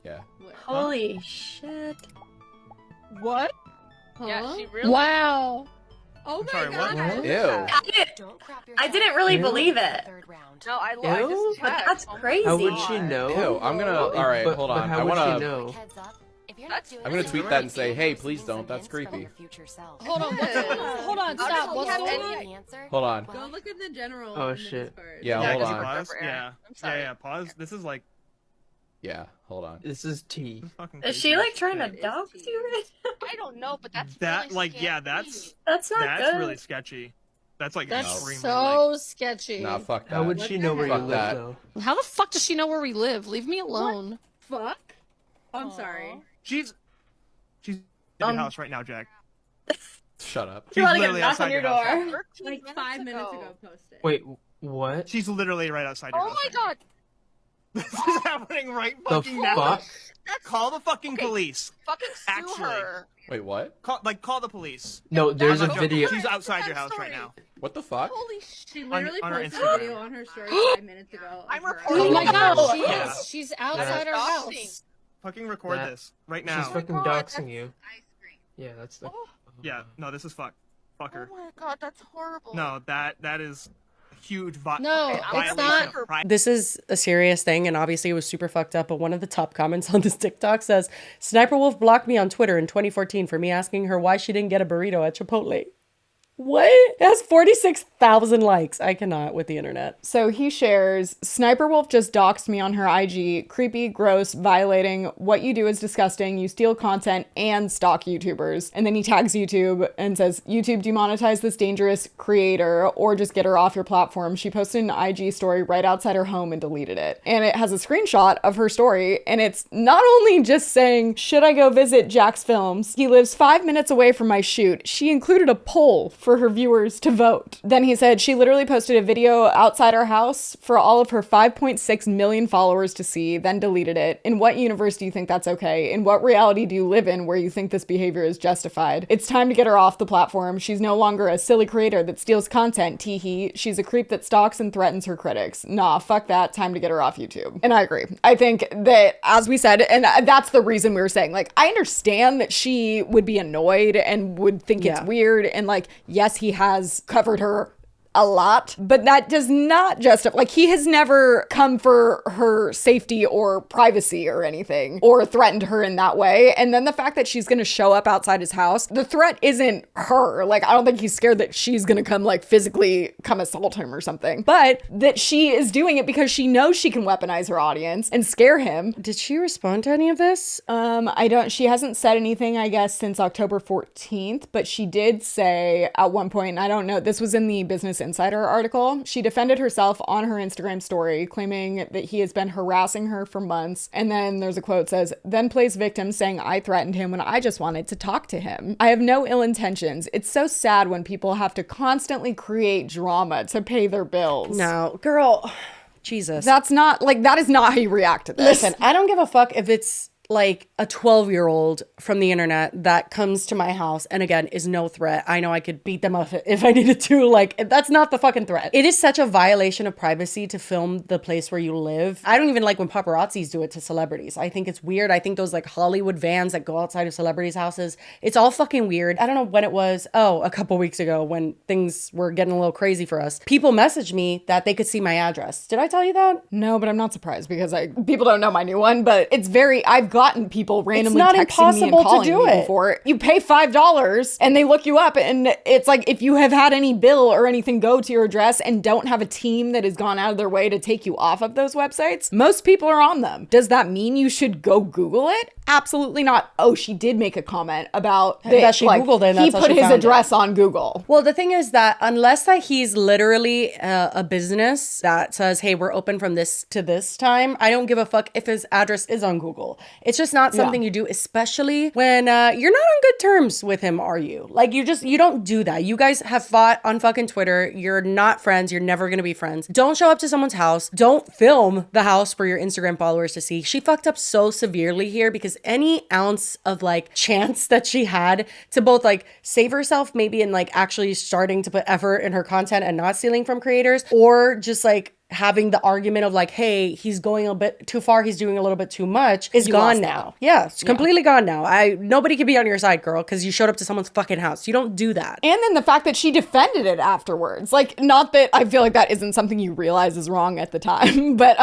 Yeah. Holy shit. What? Yeah, she really. Wow. Oh my Sorry, god. what? Ew. I didn't really believe it. No, I Ew? just But checked. that's crazy. How would she know? Ew. I'm gonna. All right, But- hold but on. how I would wanna. she know? I'm gonna tweet that and say, hey, please don't. That's creepy. Hold on, hold on, stop. What's going on? Hold on. Go look at the general. Oh shit. Yeah, hold can you on. pause? Yeah. Yeah, pause. This is like. Yeah, hold on. This is tea. Is she like trying to dox you right now? I don't know, but that's That really yeah, scary. That's not that's good. really sketchy. That's like That's extremely so sketchy. Nah, fuck that. How would she know where you Fuck live that. though? How the fuck does she know where we live? Leave me alone. Fuck. I'm sorry. She's in your house right now, Jack. Shut up. She's literally knock outside on your house. door. Like 5 minutes ago posted. Wait, what? She's literally right outside your Oh house. my god. This is happening right The fucking now. fuck? Call the fucking police. Fucking sue Actually. her. Wait, what? Call the police. No, there's I'm a not joking. video. She's outside your house right now. What the fuck? Holy She shit. literally on her posted Instagram. a video on her story 5 minutes ago. I'm of her. reporting Oh my it. god, she Yeah. is. She's outside our house. Fucking record That- this right now. She's fucking doxing you. Yeah, that's the. Yeah, no, this is fuck her. Oh my god, that's horrible. No, that is a huge No, it's violation not. of privacy. This is a serious thing, and obviously it was super fucked up. But one of the top comments on this TikTok says, "Sniperwolf blocked me on Twitter in 2014 for me asking her why she didn't get a burrito at Chipotle." What? It has 46,000 likes. I cannot with the internet. So he shares, Sniperwolf just doxed me on her IG. Creepy, gross, violating. What you do is disgusting. You steal content and stalk YouTubers. And then he tags YouTube and says, YouTube, demonetize this dangerous creator or just get her off your platform. She posted an IG story right outside her home and deleted it. And it has a screenshot of her story. And it's not only just saying, should I go visit Jacksfilms? He lives 5 minutes away from my shoot. She included a poll for her viewers to vote. Then he said she literally posted a video outside our house for all of her 5.6 million followers to see, then deleted it. In what universe do you think that's okay? In what reality do you live in where you think this behavior is justified? It's time to get her off the platform. She's no longer a silly creator that steals content, teehee. She's a creep that stalks and threatens her critics. Nah, fuck that. Time to get her off YouTube. And I agree. I think that, as we said, and that's the reason we were saying, like, I understand that she would be annoyed and would think it's weird, and like, yes, he has covered her a lot, but that does not justify, like, he has never come for her safety or privacy or anything or threatened her in that way. And then the fact that she's going to show up outside his house, the threat isn't her. Like, I don't think he's scared that she's going to come, like, physically come assault him or something, but that she is doing it because she knows she can weaponize her audience and scare him. Did she respond to any of this? She hasn't said anything, I guess, since October 14th, but she did say at one point, and I don't know, this was in the Business Insider article, she defended herself on her Instagram story, claiming that he has been harassing her for months. And then there's a quote says, then plays victim saying I threatened him when I just wanted to talk to him. I have no ill intentions. It's so sad when people have to constantly create drama to pay their bills. No, girl, Jesus. That's not, like, that is not how you react to this. Listen, I don't give a fuck if it's like a 12-year-old from the internet that comes to my house and again is no threat. I know I could beat them up if I needed to. Like, that's not the fucking threat. It is such a violation of privacy to film the place where you live. I don't even like when paparazzis do it to celebrities. I think it's weird. I think those like Hollywood vans that go outside of celebrities' houses, it's all fucking weird. I don't know when it was. Oh, a couple weeks ago when things were getting a little crazy for us. People messaged me that they could see my address. Did I tell you that? No, but I'm not surprised because people don't know my new one, but it's I've gotten people randomly not texting impossible me and calling to do me it. before. You pay $5 and they look you up, and it's like, if you have had any bill or anything go to your address and don't have a team that has gone out of their way to take you off of those websites, most people are on them. Does that mean you should go Google it? Absolutely not. Oh, she did make a comment about that she Googled it and he that's how put she his found address on Google. Well, the thing is that unless that he's literally a business that says, hey, we're open from this to this time, I don't give a fuck if his address is on Google. It's just not something you do, especially when you're not on good terms with him, are you? Like, you don't do that. You guys have fought on fucking Twitter. You're not friends. You're never going to be friends. Don't show up to someone's house. Don't film the house for your Instagram followers to see. She fucked up so severely here because any ounce of like chance that she had to both like save herself maybe in like actually starting to put effort in her content and not stealing from creators, or just like having the argument of like, hey, he's going a bit too far, he's doing a little bit too much, is gone now. Yeah, it's completely gone now. Nobody can be on your side, girl, because you showed up to someone's fucking house. You don't do that. And then the fact that she defended it afterwards. Like, not that I feel like that isn't something you realize is wrong at the time, but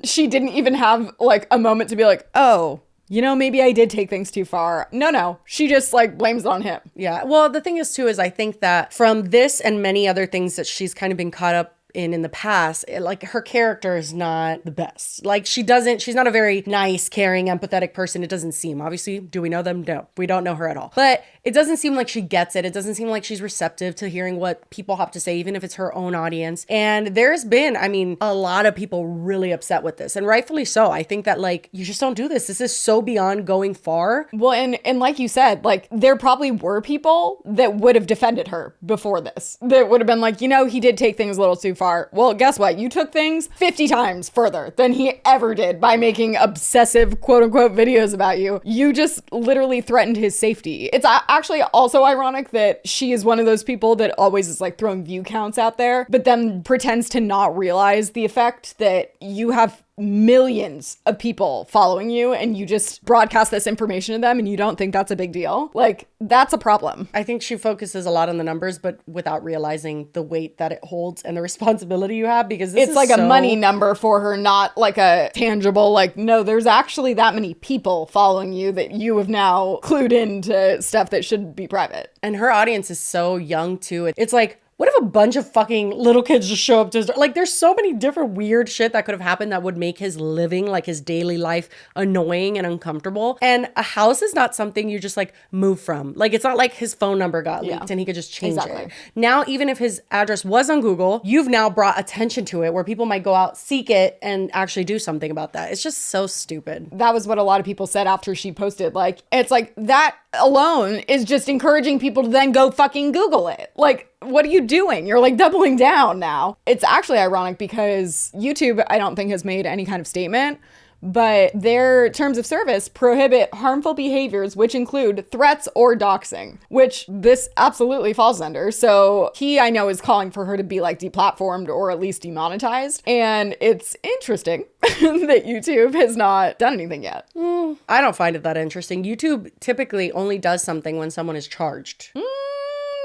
she didn't even have like a moment to be like, oh, you know, maybe I did take things too far. No. She just like blames it on him. Yeah. Well, the thing is too, is I think that from this and many other things that she's kind of been caught up in the past, like her character is not the best. Like she's not a very nice, caring, empathetic person. It doesn't seem. Obviously, do we know them? No, we don't know her at all. But it doesn't seem like she gets it. It doesn't seem like she's receptive to hearing what people have to say, even if it's her own audience. And there's been, I mean, a lot of people really upset with this, and rightfully so. I think that like, you just don't do this. This is so beyond going far. Well, and like you said, like there probably were people that would have defended her before this, that would have been like, you know, he did take things a little too far. far. Well, guess what? You took things 50 times further than he ever did by making obsessive quote unquote videos about you. You just literally threatened his safety. It's actually also ironic that she is one of those people that always is like throwing view counts out there, but then pretends to not realize the effect that you have millions of people following you and you just broadcast this information to them and you don't think that's a big deal. Like, that's a problem. I think she focuses a lot on the numbers, but without realizing the weight that it holds and the responsibility you have, because this it's is like a money number for her, not like a tangible, like, no, there's actually that many people following you that you have now clued into stuff that should be private. And her audience is so young too. It's like, what if a bunch of fucking little kids just show up to his door? Like, there's so many different weird shit that could have happened that would make his living, like his daily life, annoying and uncomfortable. And a house is not something you just like move from. Like, it's not like his phone number got leaked and he could just change it. Now, even if his address was on Google, you've now brought attention to it where people might go out, seek it, and actually do something about that. It's just so stupid. That was what a lot of people said after she posted. Like, it's like that alone is just encouraging people to then go fucking Google it. Like, what are you doing? You're like doubling down now. It's actually ironic because YouTube, I don't think, has made any kind of statement, but their terms of service prohibit harmful behaviors, which include threats or doxing, which this absolutely falls under. So he, I know, is calling for her to be like deplatformed or at least demonetized. And it's interesting that YouTube has not done anything yet. I don't find it that interesting. YouTube typically only does something when someone is charged.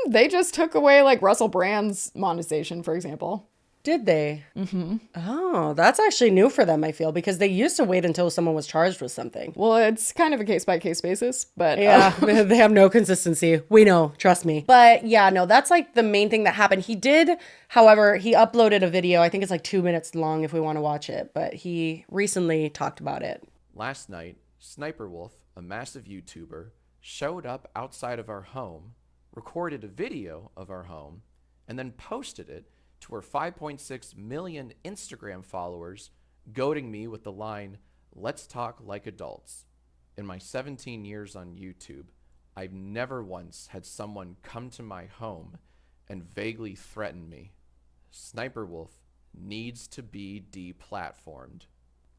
They just took away like Russell Brand's monetization, for example. Did they? Mm-hmm. Oh, that's actually new for them, I feel, because they used to wait until someone was charged with something. Well, it's kind of a case-by-case basis, but... Yeah, they have no consistency. We know, trust me. But yeah, no, that's like the main thing that happened. He did, however, he uploaded a video. I think it's like 2 minutes long if we want to watch it, but he recently talked about it. Last night, Sssniperwolf, a massive YouTuber, showed up outside of our home, recorded a video of our home, and then posted it to her 5.6 million Instagram followers, goading me with the line, "Let's talk like adults." In my 17 years on YouTube, I've never once had someone come to my home and vaguely threaten me. Sssniperwolf needs to be deplatformed.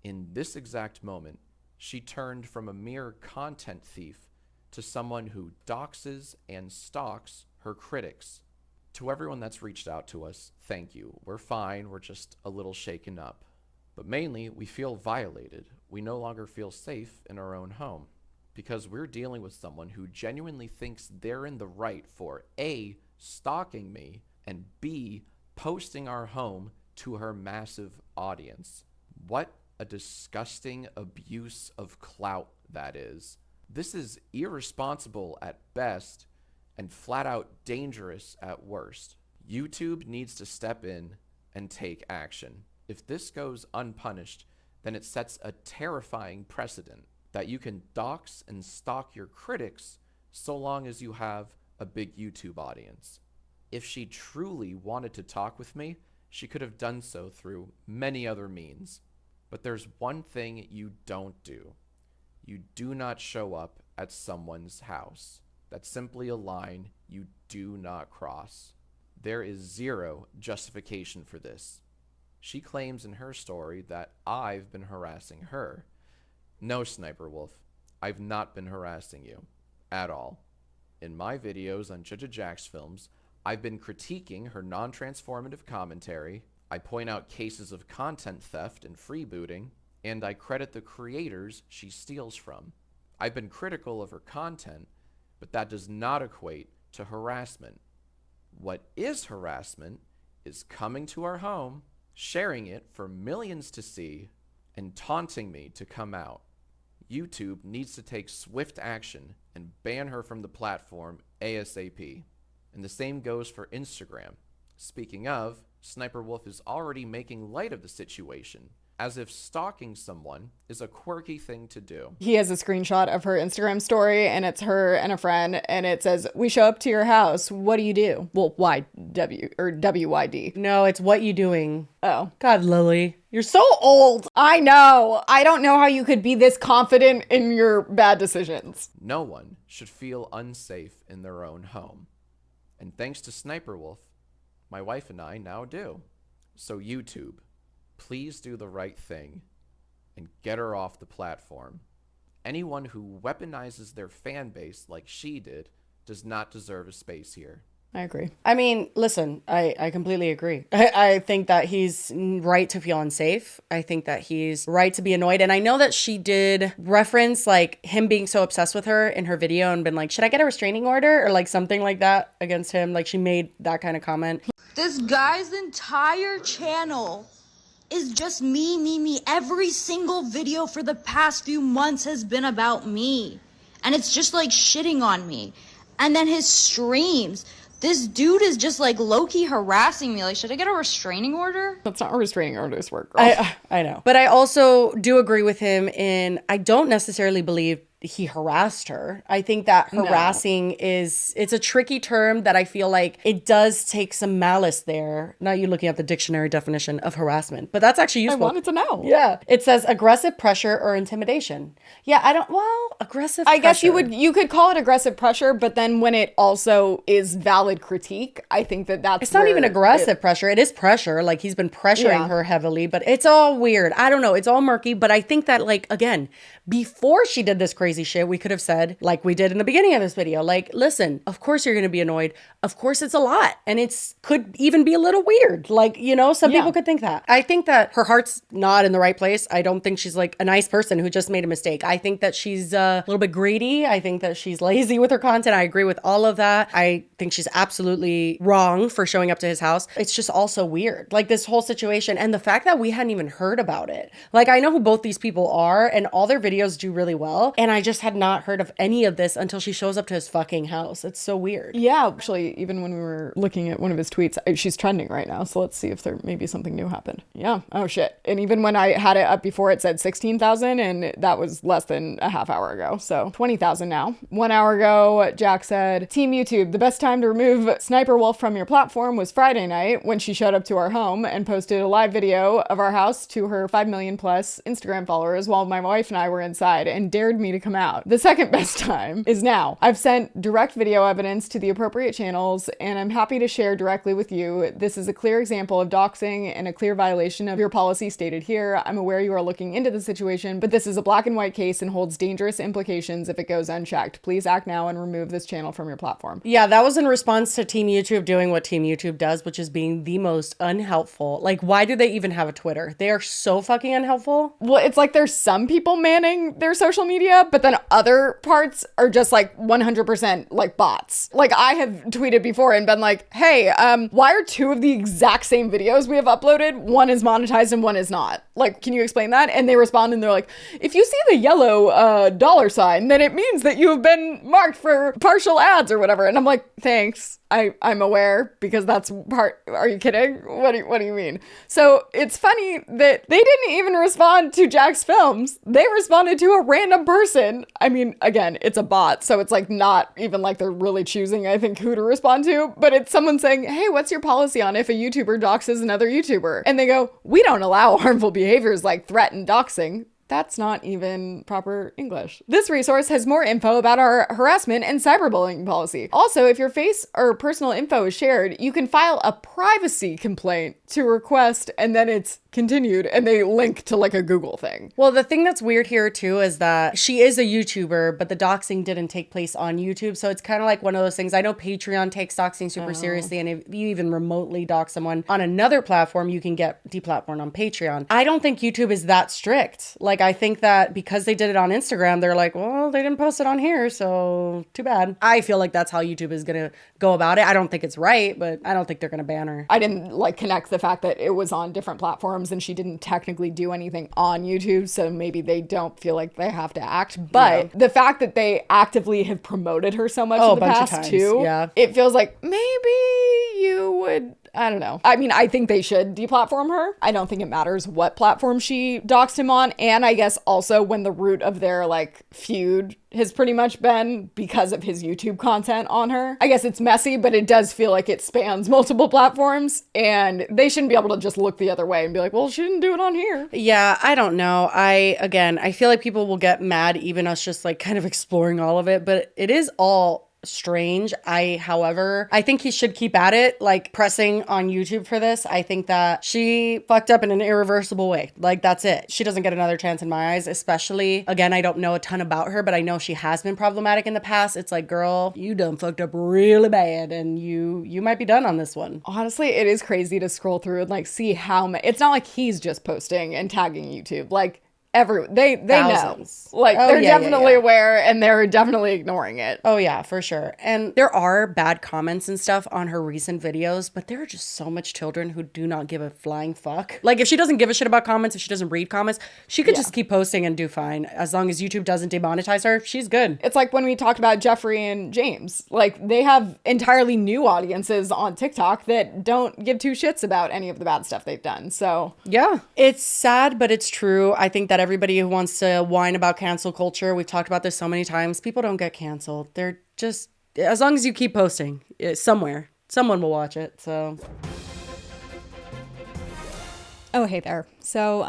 In this exact moment, she turned from a mere content thief to someone who doxes and stalks her critics. To everyone that's reached out to us, thank you. We're fine, we're just a little shaken up. But mainly, we feel violated. We no longer feel safe in our own home because we're dealing with someone who genuinely thinks they're in the right for A, stalking me, and B, posting our home to her massive audience. What a disgusting abuse of clout that is. This is irresponsible at best and flat out dangerous at worst. YouTube needs to step in and take action. If this goes unpunished, then it sets a terrifying precedent that you can dox and stalk your critics so long as you have a big YouTube audience. If she truly wanted to talk with me, she could have done so through many other means. But there's one thing you don't do. You do not show up at someone's house. That's simply a line you do not cross. There is zero justification for this. She claims in her story that I've been harassing her. No, Sssniperwolf, I've not been harassing you at all. In my videos on Jacksfilms, I've been critiquing her non-transformative commentary, I point out cases of content theft and freebooting, and I credit the creators she steals from. I've been critical of her content, but that does not equate to harassment. What is harassment is coming to our home, sharing it for millions to see, and taunting me to come out. YouTube needs to take swift action and ban her from the platform ASAP. And the same goes for Instagram. Speaking of, Sssniperwolf is already making light of the situation, as if stalking someone is a quirky thing to do. He has a screenshot of her Instagram story, and it's her and a friend, and it says, "We show up to your house. What do you do?" Well, YW or WYD. No, it's "what you doing." Oh. God, Lily, you're so old. I know. I don't know how you could be this confident in your bad decisions. No one should feel unsafe in their own home. And thanks to Sssniperwolf, my wife and I now do. So YouTube, please do the right thing and get her off the platform. Anyone who weaponizes their fan base like she did does not deserve a space here. I agree. I mean, listen, I completely agree. I think that he's right to feel unsafe. I think that he's right to be annoyed. And I know that she did reference like him being so obsessed with her in her video and been like, should I get a restraining order or like something like that against him? Like she made that kind of comment. This guy's entire channel is just me. Every single video for the past few months has been about me. And it's just like shitting on me. And then his streams, this dude is just like low-key harassing me. Like, should I get a restraining order? That's not how restraining orders work, girl. I know. But I also do agree with him in, I don't necessarily believe he harassed her. I think that harassing it's a tricky term that I feel like it does take some malice there. Not you looking at the dictionary definition of harassment, but that's actually useful. I wanted to know. Yeah. It says aggressive pressure or intimidation. Yeah, aggressive pressure. I guess you could call it aggressive pressure, but then when it also is valid critique, I think that's it's not even aggressive pressure. It is pressure. Like he's been pressuring her heavily, but it's all weird. I don't know. It's all murky, but I think that like, again, before she did this crazy shit, we could have said, like we did in the beginning of this video, like, listen, of course you're going to be annoyed. Of course it's a lot. And could even be a little weird. Like, some people could think that. I think that her heart's not in the right place. I don't think she's like a nice person who just made a mistake. I think that she's a little bit greedy. I think that she's lazy with her content. I agree with all of that. I think she's absolutely wrong for showing up to his house. It's just also weird. Like this whole situation and the fact that we hadn't even heard about it. Like I know who both these people are and all their videos do really well. And I just had not heard of any of this until she shows up to his fucking house. It's so weird. Yeah, actually, even when we were looking at one of his tweets, she's trending right now. So let's see if there maybe something new happened. Yeah. Oh shit. And even when I had it up before, it said 16,000 and that was less than a half hour ago. So 20,000 now. 1 hour ago, Jack said, Team YouTube, the best time to remove Sssniperwolf from your platform was Friday night when she showed up to our home and posted a live video of our house to her 5 million plus Instagram followers while my wife and I were inside and dared me to come out. The second best time is now. I've sent direct video evidence to the appropriate channels and I'm happy to share directly with you. This is a clear example of doxing and a clear violation of your policy stated here. I'm aware you are looking into the situation, but this is a black and white case and holds dangerous implications if it goes unchecked. Please act now and remove this channel from your platform. Yeah, that was in response to Team YouTube doing what Team YouTube does, which is being the most unhelpful. Like, why do they even have a Twitter? They are so fucking unhelpful. Well, it's like there's some people manning their social media, but then other parts are just like 100% like bots. Like I have tweeted before and been like, hey, why are two of the exact same videos we have uploaded? One is monetized and one is not. Like, can you explain that? And they respond and they're like, if you see the yellow dollar sign, then it means that you have been marked for partial ads or whatever. And I'm like, thanks. I'm aware because that's part. Are you kidding? What do you mean? So it's funny that they didn't even respond to Jacksfilms. They responded to a random person. I mean, again, it's a bot, so it's like not even like they're really choosing, I think, who to respond to. But it's someone saying, hey, what's your policy on if a YouTuber doxes another YouTuber? And they go, we don't allow harmful behaviors like threat and doxing. That's not even proper English. This resource has more info about our harassment and cyberbullying policy. Also, if your face or personal info is shared, you can file a privacy complaint to request, and then it's continued, and they link to like a Google thing. Well, the thing that's weird here too is that she is a YouTuber, but the doxing didn't take place on YouTube. So it's kind of like one of those things. I know Patreon takes doxing super seriously, and if you even remotely dox someone on another platform, you can get deplatformed on Patreon. I don't think YouTube is that strict. Like, I think that because they did it on Instagram, they're like, well, they didn't post it on here, so too bad. I feel like that's how YouTube is gonna go about it. I don't think it's right, but I don't think they're gonna ban her. I didn't like connect the fact that it was on different platforms and she didn't technically do anything on YouTube, so maybe they don't feel like they have to act. But the fact that they actively have promoted her so much in the past too, it feels like maybe you would, I don't know. I mean, I think they should deplatform her. I don't think it matters what platform she doxed him on. And I guess also when the root of their like feud has pretty much been because of his YouTube content on her. I guess it's messy, but it does feel like it spans multiple platforms and they shouldn't be able to just look the other way and be like, well, she didn't do it on here. Yeah, I don't know. I feel like people will get mad, even us just like kind of exploring all of it, but it is all strange. However, I think he should keep at it, like pressing on YouTube for this. I think that she fucked up in an irreversible way. Like, that's it. She doesn't get another chance in my eyes, especially, again, I don't know a ton about her, but I know she has been problematic in the past. It's like, girl, you done fucked up really bad, and you might be done on this one. Honestly, it is crazy to scroll through and like see how many. It's not like he's just posting and tagging YouTube. Like, they Thousands. know. Like, Oh, they're yeah, definitely yeah. aware, and they're definitely ignoring it. Oh yeah, for sure. And there are bad comments and stuff on her recent videos, but there are just so much children who do not give a flying fuck. Like, if she doesn't give a shit about comments, if she doesn't read comments, she could just keep posting and do fine. As long as YouTube doesn't demonetize her, she's good. It's like when we talked about Jeffree and James. Like, they have entirely new audiences on TikTok that don't give two shits about any of the bad stuff they've done. So yeah, it's sad, but it's true. I think that everybody who wants to whine about cancel culture, we've talked about this so many times, people don't get canceled. They're just, as long as you keep posting somewhere, someone will watch it. So oh, hey there. So,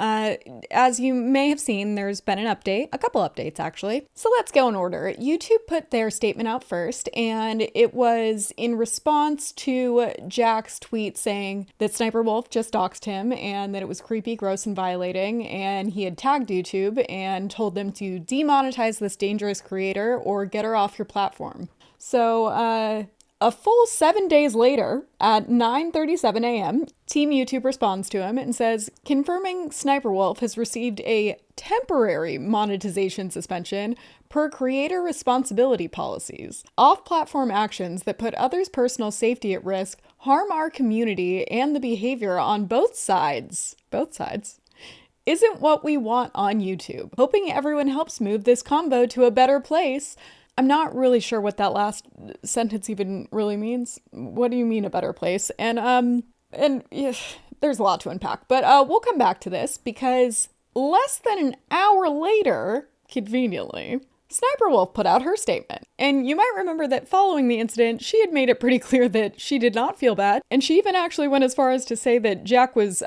as you may have seen, there's been an update, a couple updates actually. So let's go in order. YouTube put their statement out first, and it was in response to Jack's tweet saying that Sniperwolf just doxed him and that it was creepy, gross, and violating, and he had tagged YouTube and told them to demonetize this dangerous creator or get her off your platform. So, a full 7 days later, at 9:37 a.m., Team YouTube responds to him and says, confirming Sniperwolf has received a temporary monetization suspension per creator responsibility policies. Off-platform actions that put others' personal safety at risk harm our community and the behavior on both sides. Isn't what we want on YouTube. Hoping everyone helps move this convo to a better place. I'm not really sure what that last sentence even really means. What do you mean a better place? And yeah, there's a lot to unpack, but we'll come back to this because less than an hour later, conveniently, Sniperwolf put out her statement. And you might remember that following the incident, she had made it pretty clear that she did not feel bad. And she even actually went as far as to say that Jack was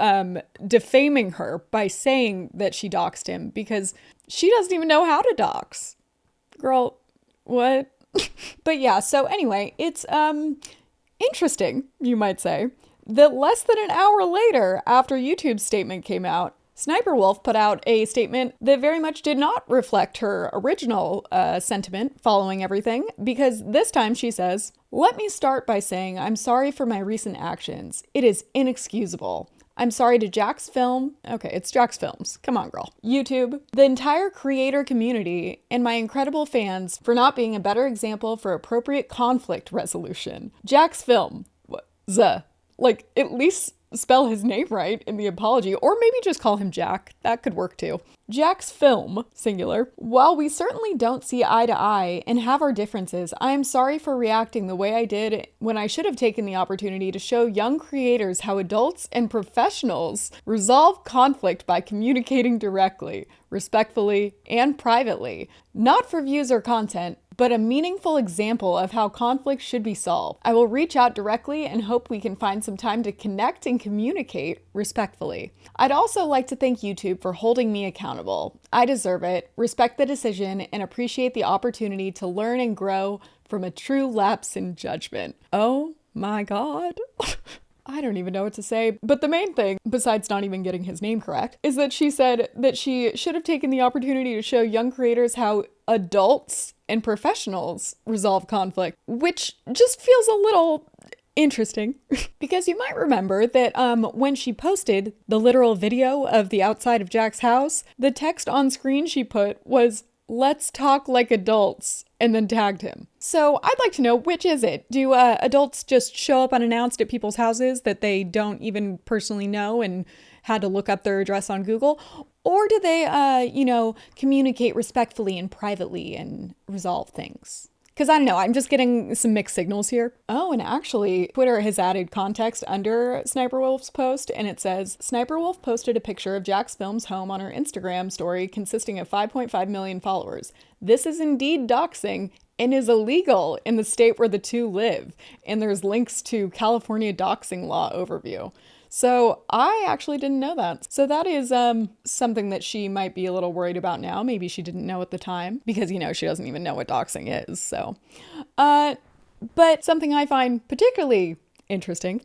defaming her by saying that she doxed him because she doesn't even know how to dox. Girl, what? But yeah, so anyway, it's interesting, you might say, that less than an hour later after YouTube's statement came out, Sniperwolf put out a statement that very much did not reflect her original sentiment following everything, because this time she says, "Let me start by saying I'm sorry for my recent actions. It is inexcusable. I'm sorry to Jacksfilms." Okay, it's Jacksfilms. Come on, girl. YouTube, the entire creator community, and my incredible fans for not being a better example for appropriate conflict resolution. Jacksfilms. Like, at least spell his name right in the apology, or maybe just call him Jack. That could work too. Jacksfilms, singular. While we certainly don't see eye to eye and have our differences, I am sorry for reacting the way I did when I should have taken the opportunity to show young creators how adults and professionals resolve conflict by communicating directly, respectfully, and privately, not for views or content, but a meaningful example of how conflict should be solved. I will reach out directly and hope we can find some time to connect and communicate respectfully. I'd also like to thank YouTube for holding me accountable. I deserve it, respect the decision, and appreciate the opportunity to learn and grow from a true lapse in judgment. Oh my God. I don't even know what to say. But the main thing, besides not even getting his name correct, is that she said that she should have taken the opportunity to show young creators how adults and professionals resolve conflict, which just feels a little interesting. Because you might remember that when she posted the literal video of the outside of Jack's house, the text on screen she put was, "Let's talk like adults," and then tagged him. So I'd like to know, which is it? Do adults just show up unannounced at people's houses that they don't even personally know and had to look up their address on Google? Or do they, communicate respectfully and privately and resolve things? Because I don't know, I'm just getting some mixed signals here. Oh, and actually, Twitter has added context under Sniperwolf's post, and it says, Sniperwolf posted a picture of Jacksfilms' home on her Instagram story consisting of 5.5 million followers. This is indeed doxing and is illegal in the state where the two live. And there's links to California doxing law overview. So I actually didn't know that. So that is something that she might be a little worried about now. Maybe she didn't know at the time because, she doesn't even know what doxing is. So But something I find particularly interesting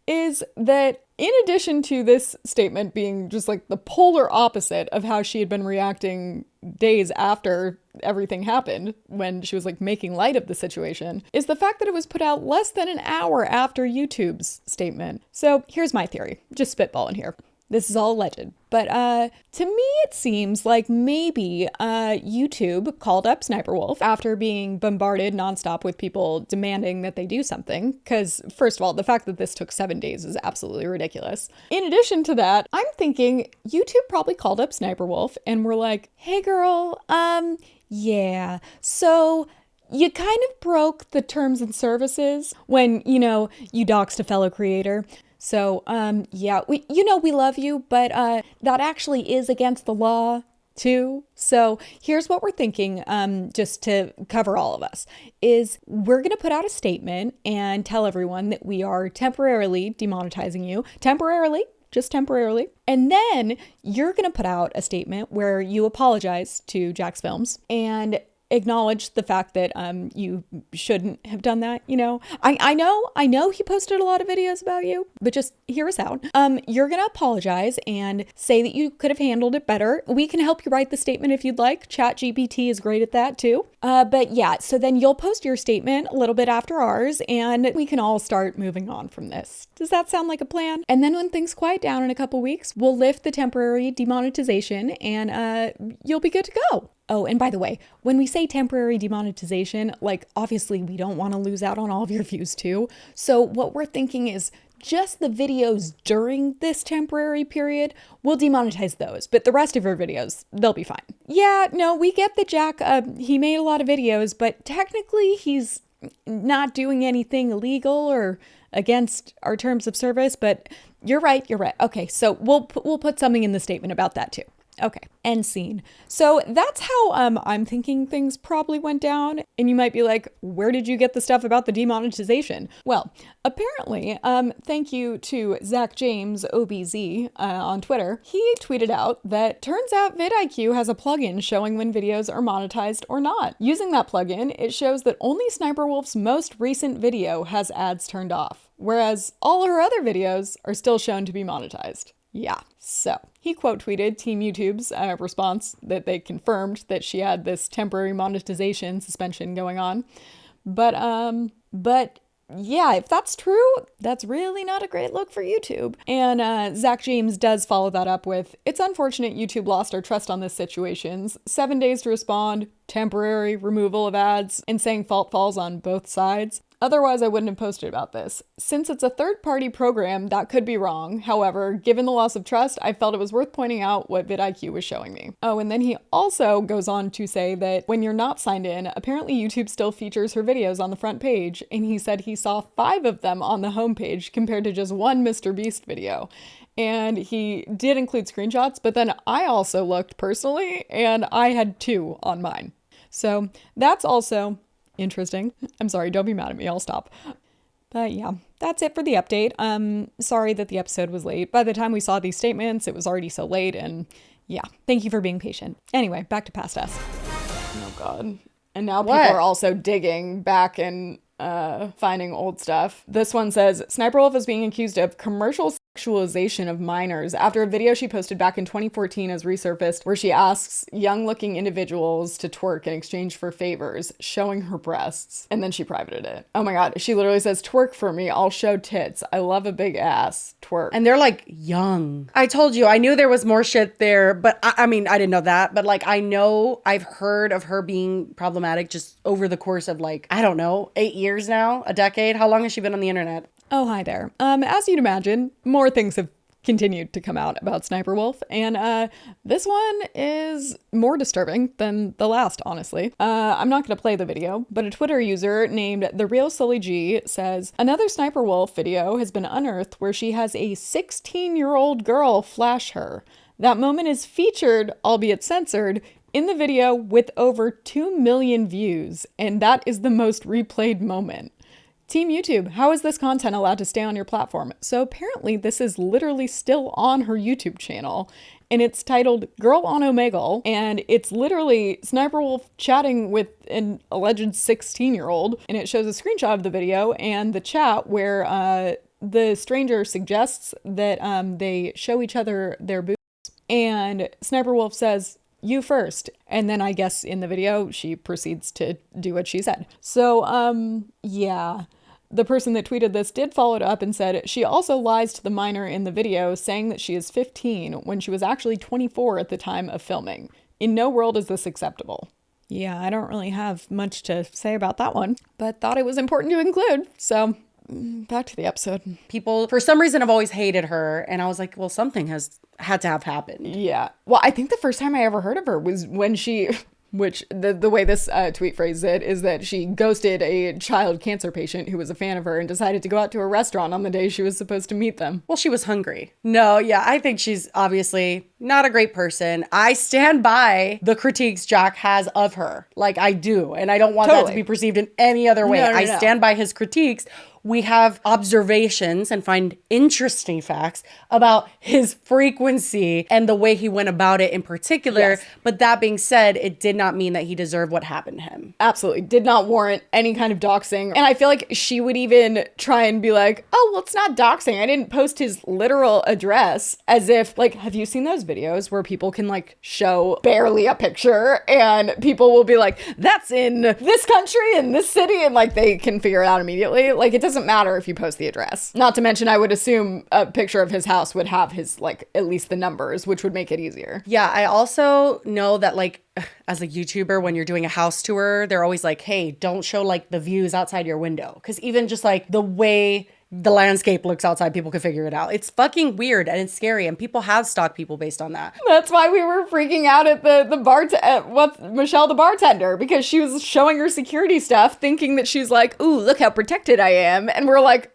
is that in addition to this statement being just like the polar opposite of how she had been reacting days after everything happened, when she was like making light of the situation, is the fact that it was put out less than an hour after YouTube's statement. So here's my theory, just spitballing here. This is all alleged. But to me, it seems like maybe YouTube called up Sniperwolf after being bombarded nonstop with people demanding that they do something. Because, first of all, the fact that this took 7 days is absolutely ridiculous. In addition to that, I'm thinking YouTube probably called up Sniperwolf and were like, hey, girl, yeah, so you kind of broke the terms and services when, you doxed a fellow creator. So, yeah, we love you, but that actually is against the law too. So here's what we're thinking, just to cover all of us, is we're going to put out a statement and tell everyone that we are temporarily demonetizing you. Temporarily. Just temporarily. And then you're going to put out a statement where you apologize to Jacksfilms and acknowledge the fact that you shouldn't have done that. I know he posted a lot of videos about you, but just hear us out. You're gonna apologize and say that you could have handled it better. We can help you write the statement if you'd like. ChatGPT is great at that too. But yeah, so then you'll post your statement a little bit after ours and we can all start moving on from this. Does that sound like a plan? And then when things quiet down in a couple weeks, we'll lift the temporary demonetization and you'll be good to go. Oh, and by the way, when we say temporary demonetization, like obviously we don't want to lose out on all of your views too. So what we're thinking is just the videos during this temporary period, we'll demonetize those, but the rest of your videos, they'll be fine. Yeah, no, we get that Jack, he made a lot of videos, but technically he's not doing anything illegal or against our terms of service, but you're right. Okay, so we'll put something in the statement about that too. Okay, end scene. So that's how I'm thinking things probably went down. And you might be like, where did you get the stuff about the demonetization? Well, apparently, thank you to Zach James, OBZ, on Twitter. He tweeted out that turns out vidIQ has a plugin showing when videos are monetized or not. Using that plugin, it shows that only Sniperwolf's most recent video has ads turned off, whereas all her other videos are still shown to be monetized. Yeah, so he quote tweeted Team YouTube's response that they confirmed that she had this temporary monetization suspension going on. But yeah, if that's true, that's really not a great look for YouTube. And Zach James does follow that up with, it's unfortunate YouTube lost our trust on this situation. 7 days to respond, temporary removal of ads, and saying fault falls on both sides. Otherwise, I wouldn't have posted about this. Since it's a third-party program, that could be wrong. However, given the loss of trust, I felt it was worth pointing out what vidIQ was showing me. Oh, and then he also goes on to say that when you're not signed in, apparently YouTube still features her videos on the front page, and he said he saw 5 of them on the homepage compared to just one MrBeast video. And he did include screenshots, but then I also looked personally, and I had 2 on mine. So that's also interesting. I'm sorry, don't be mad at me, I'll stop. But yeah, that's it for the update. Sorry that the episode was late. By the time we saw these statements, it was already so late, and yeah, thank you for being patient. Anyway, back to past us. Oh god. And now people are also digging back and finding old stuff. This one says, Sniperwolf is being accused of commercial sexualization of minors after a video she posted back in 2014 has resurfaced where she asks young-looking individuals to twerk in exchange for favors, showing her breasts, and then she privated it. Oh my god, she literally says, twerk for me, I'll show tits. I love a big ass. Twerk. And they're like young. I told you, I knew there was more shit there, but I mean, I didn't know that, but like, I know I've heard of her being problematic just over the course of like, I don't know, 8 years now, a decade. How long has she been on the internet? Oh, hi there. As you'd imagine, more things have continued to come out about Sniperwolf, and this one is more disturbing than the last, honestly. I'm not going to play the video, but a Twitter user named The Real Sully G says, another Sniperwolf video has been unearthed where she has a 16-year-old girl flash her. That moment is featured, albeit censored, in the video with over 2 million views, and that is the most replayed moment. Team YouTube, how is this content allowed to stay on your platform? So apparently this is literally still on her YouTube channel, and it's titled Girl on Omegle, and it's literally Sniperwolf chatting with an alleged 16-year-old, and it shows a screenshot of the video and the chat where the stranger suggests that they show each other their boobs, and Sniperwolf says, "You first." And then I guess in the video, she proceeds to do what she said. So, yeah. The person that tweeted this did follow it up and said she also lies to the minor in the video, saying that she is 15 when she was actually 24 at the time of filming. In no world is this acceptable. Yeah, I don't really have much to say about that one, but thought it was important to include. So back to the episode. People, for some reason, have always hated her. And I was like, well, something has had to have happened. Yeah. Well, I think the first time I ever heard of her was when she... Which the way this tweet phrased it is that she ghosted a child cancer patient who was a fan of her and decided to go out to a restaurant on the day she was supposed to meet them. Well, she was hungry. No, yeah, I think she's obviously not a great person. I stand by the critiques Jack has of her. Like, I do. And I don't want that to be perceived in any other way. No. I stand by his critiques. We have observations and find interesting facts about his frequency and the way he went about it in particular. Yes. But that being said, it did not mean that he deserved what happened to him. Absolutely. Did not warrant any kind of doxing. And I feel like she would even try and be like, oh, well, it's not doxing. I didn't post his literal address, as if, like, have you seen those videos where people can, like, show barely a picture and people will be like, that's in this country, in this city, and, like, they can figure it out immediately. Like, it doesn't matter if you post the address. Not to mention, I would assume a picture of his house would have his, like, at least the numbers, which would make it easier. Yeah, I also know that, like, as a YouTuber, when you're doing a house tour, they're always like, hey, don't show, like, the views outside your window. Because even just, like, the way the landscape looks outside, people can figure it out. It's fucking weird and it's scary, and people have stalked people based on that. That's why we were freaking out at Michelle the bartender, because she was showing her security stuff thinking that she's like, ooh, look how protected I am. And we're like,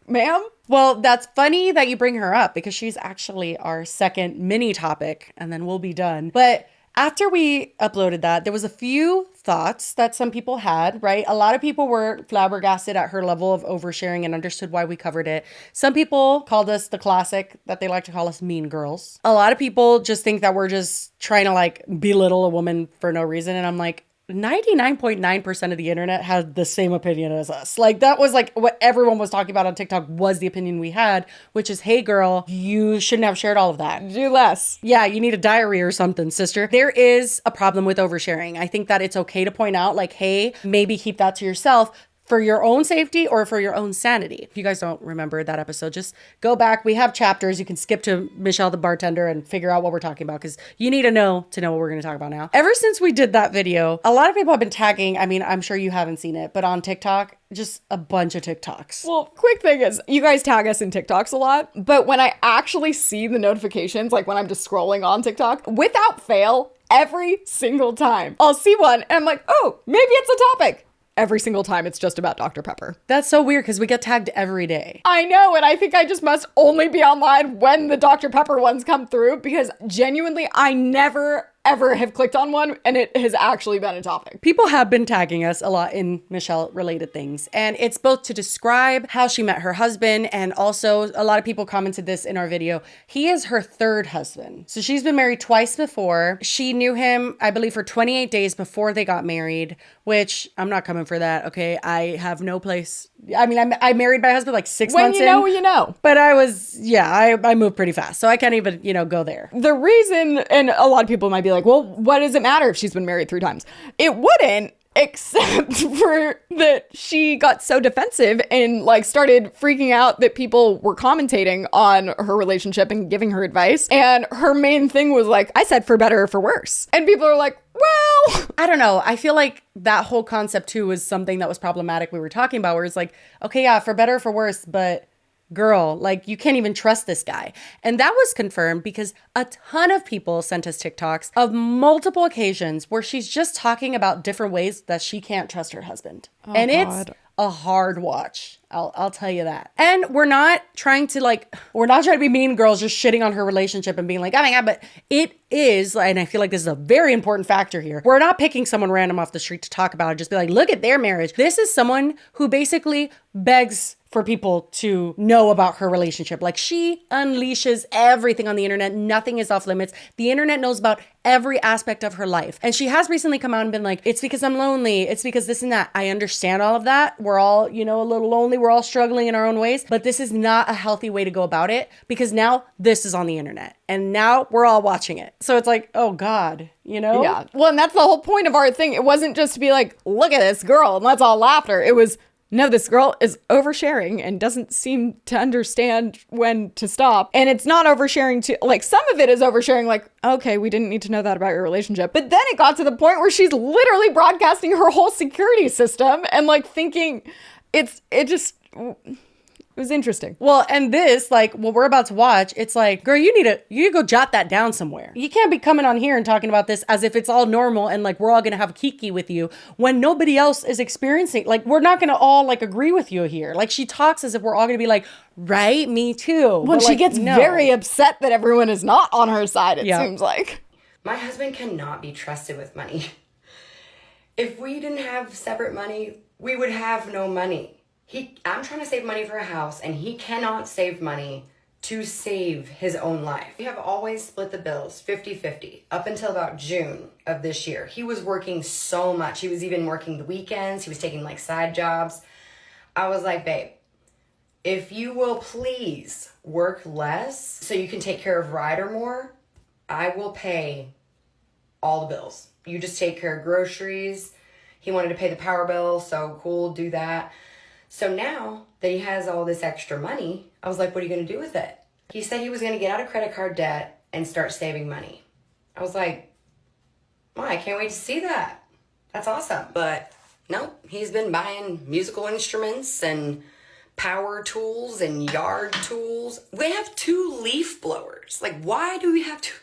ma'am? Well, that's funny that you bring her up, because she's actually our second mini topic, and then we'll be done. But after we uploaded that, there was a few thoughts that some people had, right? A lot of people were flabbergasted at her level of oversharing and understood why we covered it. Some people called us the classic that they like to call us mean girls. A lot of people just think that we're just trying to, like, belittle a woman for no reason. And I'm like, 99.9% of the internet had the same opinion as us. Like, that was like what everyone was talking about on TikTok was the opinion we had, which is, hey girl, you shouldn't have shared all of that. Do less. Yeah, you need a diary or something, sister. There is a problem with oversharing. I think that it's okay to point out, like, hey, maybe keep that to yourself for your own safety or for your own sanity. If you guys don't remember that episode, just go back. We have chapters. You can skip to Michelle the bartender and figure out what we're talking about, because you need to know what we're going to talk about now. Ever since we did that video, a lot of people have been tagging, I mean, I'm sure you haven't seen it, but on TikTok, just a bunch of TikToks. Well, quick thing is, you guys tag us in TikToks a lot, but when I actually see the notifications, like when I'm just scrolling on TikTok, without fail, every single time, I'll see one and I'm like, oh, maybe it's a topic. Every single time it's just about Dr. Pepper. That's so weird, because we get tagged every day. I know, and I think I just must only be online when the Dr. Pepper ones come through, because genuinely I never ever have clicked on one and it has actually been a topic. People have been tagging us a lot in Michelle related things, and it's both to describe how she met her husband, and also a lot of people commented this in our video. He is her third husband. So she's been married twice before. She knew him, I believe, for 28 days before they got married, which I'm not coming for that. Okay. I have no place. I mean, I married my husband like 6 months in. When you know, you know. But I moved pretty fast. So I can't even, go there. The reason, and a lot of people might be like, well, what does it matter if she's been married 3 times? It wouldn't, except for that she got so defensive and like started freaking out that people were commentating on her relationship and giving her advice. And her main thing was like, I said for better or for worse. And people are like, well, I don't know. I feel like that whole concept too was something that was problematic we were talking about, where it's like, okay, yeah, for better or for worse, but girl, like, you can't even trust this guy. And that was confirmed because a ton of people sent us TikToks of multiple occasions where she's just talking about different ways that she can't trust her husband. Oh, and God. It's a hard watch. I'll tell you that. And we're not trying to be mean girls just shitting on her relationship and being like, oh my God, but it is, and I feel like this is a very important factor here, we're not picking someone random off the street to talk about it, just be like, look at their marriage. This is someone who basically begs for people to know about her relationship. Like, she unleashes everything on the internet. Nothing is off limits. The internet knows about every aspect of her life. And she has recently come out and been like, it's because I'm lonely. It's because this and that. I understand all of that. We're all, you know, a little lonely. We're all struggling in our own ways. But this is not a healthy way to go about it, because now this is on the internet and now we're all watching it. So it's like, oh God, you know? Yeah. Well, and that's the whole point of our thing. It wasn't just to be like, look at this girl and let's all laugh at her. It was, no, this girl is oversharing and doesn't seem to understand when to stop. And it's not oversharing to, like, some of it is oversharing, like, okay, we didn't need to know that about your relationship. But then it got to the point where she's literally broadcasting her whole security system and, like, thinking it was interesting. Well, and this, like, what we're about to watch, it's like, girl, you need to go jot that down somewhere. You can't be coming on here and talking about this as if it's all normal and like we're all gonna have kiki with you when nobody else is experiencing. Like, we're not gonna all like agree with you here. Like, she talks as if we're all gonna be like, right, me too. When she gets very upset that everyone is not on her side, it seems like. My husband cannot be trusted with money. If we didn't have separate money, we would have no money. I'm trying to save money for a house, and he cannot save money to save his own life. We have always split the bills 50-50 up until about June of this year. He was working so much. He was even working the weekends. He was taking like side jobs. I was like, babe, if you will please work less so you can take care of Ryder more, I will pay all the bills. You just take care of groceries. He wanted to pay the power bill, so cool, do that. So now that he has all this extra money, I was like, what are you going to do with it? He said he was going to get out of credit card debt and start saving money. I was like, well, I can't wait to see that. That's awesome. But no, he's been buying musical instruments and power tools and yard tools. We have 2 leaf blowers. Like, why do we have 2?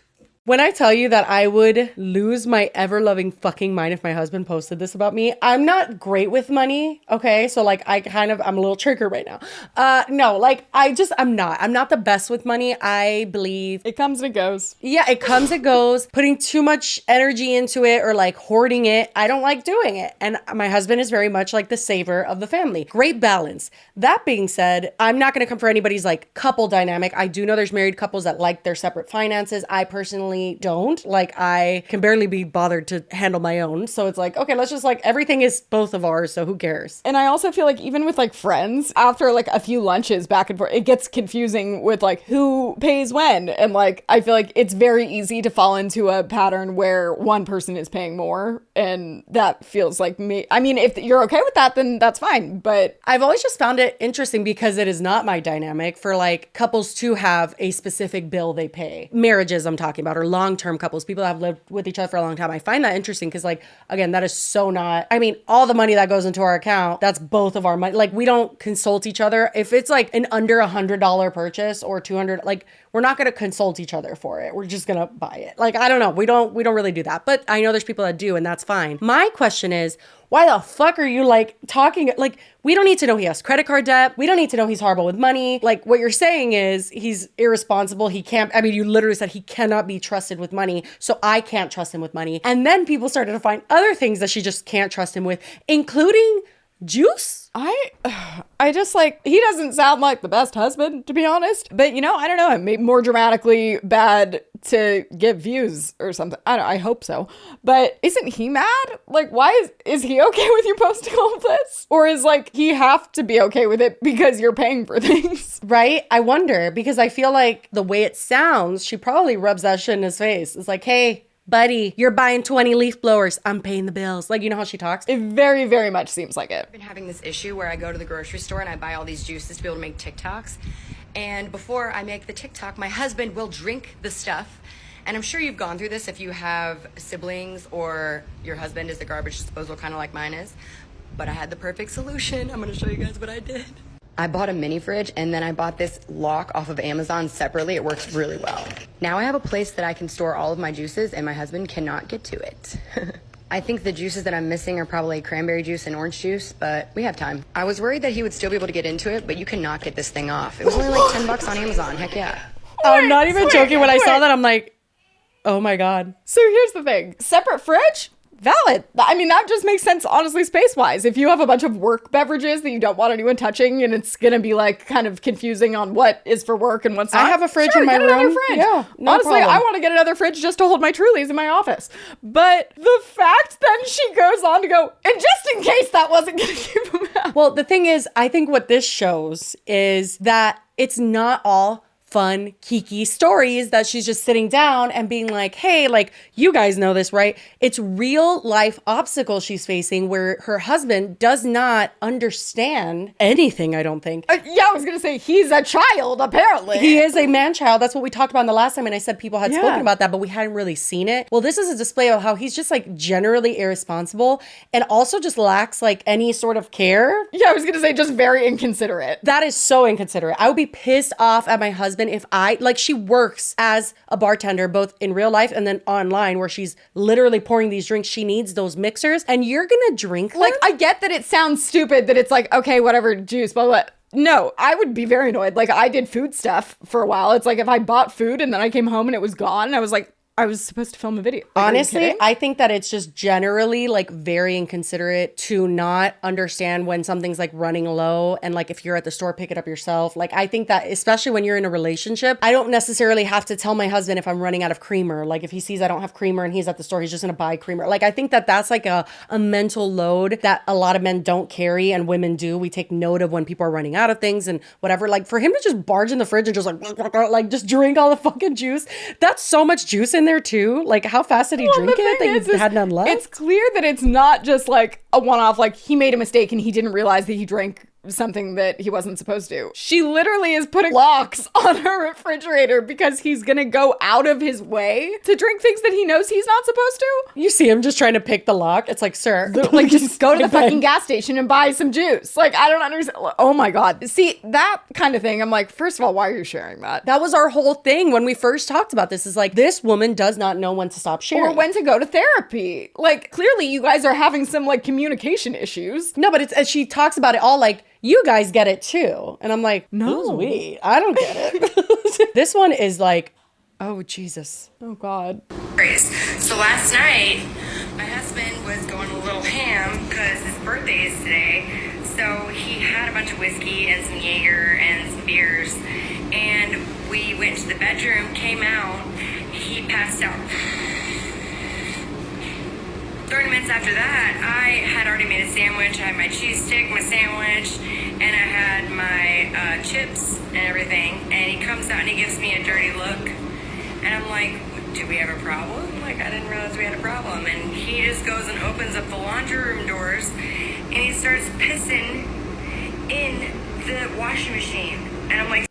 When I tell you that I would lose my ever-loving fucking mind if my husband posted this about me, I'm not great with money, okay? So, like, I'm a little triggered right now. No, like, I'm not the best with money. I believe it comes and it goes. Yeah, it comes and goes. Putting too much energy into it or, like, hoarding it, I don't like doing it. And my husband is very much like the saver of the family. Great balance. That being said, I'm not going to come for anybody's, like, couple dynamic. I do know there's married couples that like their separate finances. I personally don't. Like, I can barely be bothered to handle my own. So it's like, okay, let's just, like, everything is both of ours, so who cares? And I also feel like even with, like, friends, after, like, a few lunches back and forth, it gets confusing with, like, who pays when. And, like, I feel like it's very easy to fall into a pattern where one person is paying more. And that feels like me. I mean, if you're okay with that, then that's fine. But I've always just found it interesting because it is not my dynamic for, like, couples to have a specific bill they pay. Marriages I'm talking about, or long-term couples, people that have lived with each other for a long time. I find that interesting because, like, again, that is so not, I mean, all the money that goes into our account, that's both of our money. Like, we don't consult each other. If it's like an under $100 purchase or 200, like, we're not going to consult each other for it. We're just going to buy it. Like, I don't know. We don't really do that, but I know there's people that do, and that's fine. My question is, why the fuck are you, like, talking? Like, we don't need to know he has credit card debt. We don't need to know he's horrible with money. Like, what you're saying is he's irresponsible. He can't, I mean, you literally said he cannot be trusted with money. So I can't trust him with money. And then people started to find other things that she just can't trust him with, including juice. I just, like, he doesn't sound like the best husband, to be honest. But, you know, I don't know. It may be more dramatically bad to get views or something. I hope so. But isn't he mad? Like, why is he okay with you posting all of this? Or is, like, he have to be okay with it because you're paying for things? Right? I wonder, because I feel like the way it sounds, she probably rubs that shit in his face. It's like, hey, buddy, you're buying 20 leaf blowers. I'm paying the bills. Like, you know how she talks? It very, very much seems like it. I've been having this issue where I go to the grocery store and I buy all these juices to be able to make TikToks. And before I make the TikTok, my husband will drink the stuff. And I'm sure you've gone through this if you have siblings or your husband is a garbage disposal, kind of like mine is. But I had the perfect solution. I'm going to show you guys what I did. I bought a mini fridge and then I bought this lock off of Amazon separately. It works really well. Now I have a place that I can store all of my juices and my husband cannot get to it. I think the juices that I'm missing are probably cranberry juice and orange juice, but we have time. I was worried that he would still be able to get into it, but you cannot get this thing off. It was only like $10 on Amazon. Heck yeah. I'm not even joking. When I saw that, I'm like, Oh my God. So here's the thing. Separate fridge? Valid. I mean, that just makes sense, honestly, space-wise. If you have a bunch of work beverages that you don't want anyone touching, and it's gonna be like kind of confusing on what is for work and what's not. I have a fridge sure, in my get another room. Fridge. Yeah, no honestly, problem. I want to get another fridge just to hold my Trulies in my office. But the fact then she goes on to go, and just in case that wasn't gonna keep him out. Well, the thing is, I think what this shows is that it's not all fun, kiki stories that she's just sitting down and being like, hey, like, you guys know this, right? It's real life obstacles she's facing where her husband does not understand anything, I don't think. Yeah, I was going to say, he's a child, apparently. He is a man-child. That's what we talked about in the last time, and I said people had spoken about that, but we hadn't really seen it. Well, this is a display of how he's just, like, generally irresponsible and also just lacks, like, any sort of care. Yeah, I was going to say, just very inconsiderate. That is so inconsiderate. I would be pissed off at my husband if she works as a bartender, both in real life and then online, where she's literally pouring these drinks. She needs those mixers, and you're gonna drink them? Like, I get that it sounds stupid that it's like, okay, whatever, juice, blah, blah. No, I would be very annoyed. Like, I did food stuff for a while. It's like if I bought food and then I came home and it was gone, I was like, I was supposed to film a video. Like, honestly, I think that it's just generally like very inconsiderate to not understand when something's like running low, and like if you're at the store, pick it up yourself. Like, I think that especially when you're in a relationship, I don't necessarily have to tell my husband if I'm running out of creamer. Like, if he sees I don't have creamer and he's at the store, he's just gonna buy creamer. Like, I think that that's like a mental load that a lot of men don't carry and women do. We take note of when people are running out of things and whatever. Like, for him to just barge in the fridge and just like just drink all the fucking juice, that's so much juice in there too. Like, how fast did he drink it that you had none left? It's clear that it's not just like a one-off, like he made a mistake and he didn't realize that he drank something that he wasn't supposed to. She literally is putting locks on her refrigerator because he's gonna go out of his way to drink things that he knows he's not supposed to. You see him just trying to pick the lock. It's like, sir, like, just go to the fucking gas station and buy some juice. Like, I don't understand. Oh my God. See, that kind of thing, I'm like, first of all, why are you sharing that? That was our whole thing when we first talked about this, is like, this woman does not know when to stop sharing. Or when to go to therapy. Like, clearly you guys are having some like communication issues. No, but it's, as she talks about it all like, you guys get it too. And I'm like, no, who's we? I don't get it. This one is like, oh, Jesus. Oh, God. So last night, my husband was going a little ham because his birthday is today. So he had a bunch of whiskey and some Jaeger and some beers. And we went to the bedroom, came out, he passed out. 30 minutes after that, I had already made a sandwich. I had my cheese stick, my sandwich, and I had my chips and everything. And he comes out and he gives me a dirty look. And I'm like, do we have a problem? Like, I didn't realize we had a problem. And he just goes and opens up the laundry room doors and he starts pissing in the washing machine. And I'm like,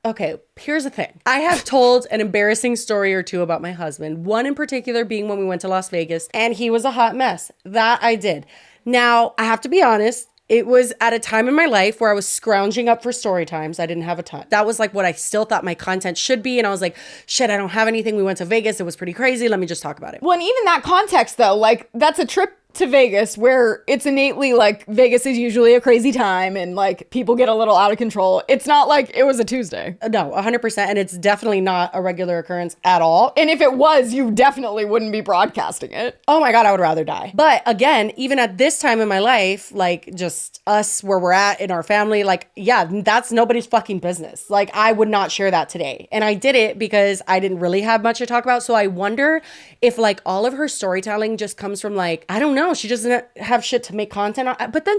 okay, here's the thing. I have told an embarrassing story or two about my husband. One in particular being when we went to Las Vegas and he was a hot mess. That I did. Now, I have to be honest. It was at a time in my life where I was scrounging up for story times. I didn't have a ton. That was like what I still thought my content should be. And I was like, shit, I don't have anything. We went to Vegas. It was pretty crazy. Let me just talk about it. Well, and even that context though, like that's a trip to Vegas where it's innately like Vegas is usually a crazy time and like people get a little out of control. It's not like it was a Tuesday. No, 100%. And it's definitely not a regular occurrence at all. And if it was, you definitely wouldn't be broadcasting it. Oh my God, I would rather die. But again, even at this time in my life, like just us where we're at in our family, like, yeah, that's nobody's fucking business. Like, I would not share that today. And I did it because I didn't really have much to talk about. So I wonder if like all of her storytelling just comes from like, I don't know, she doesn't have shit to make content on. But then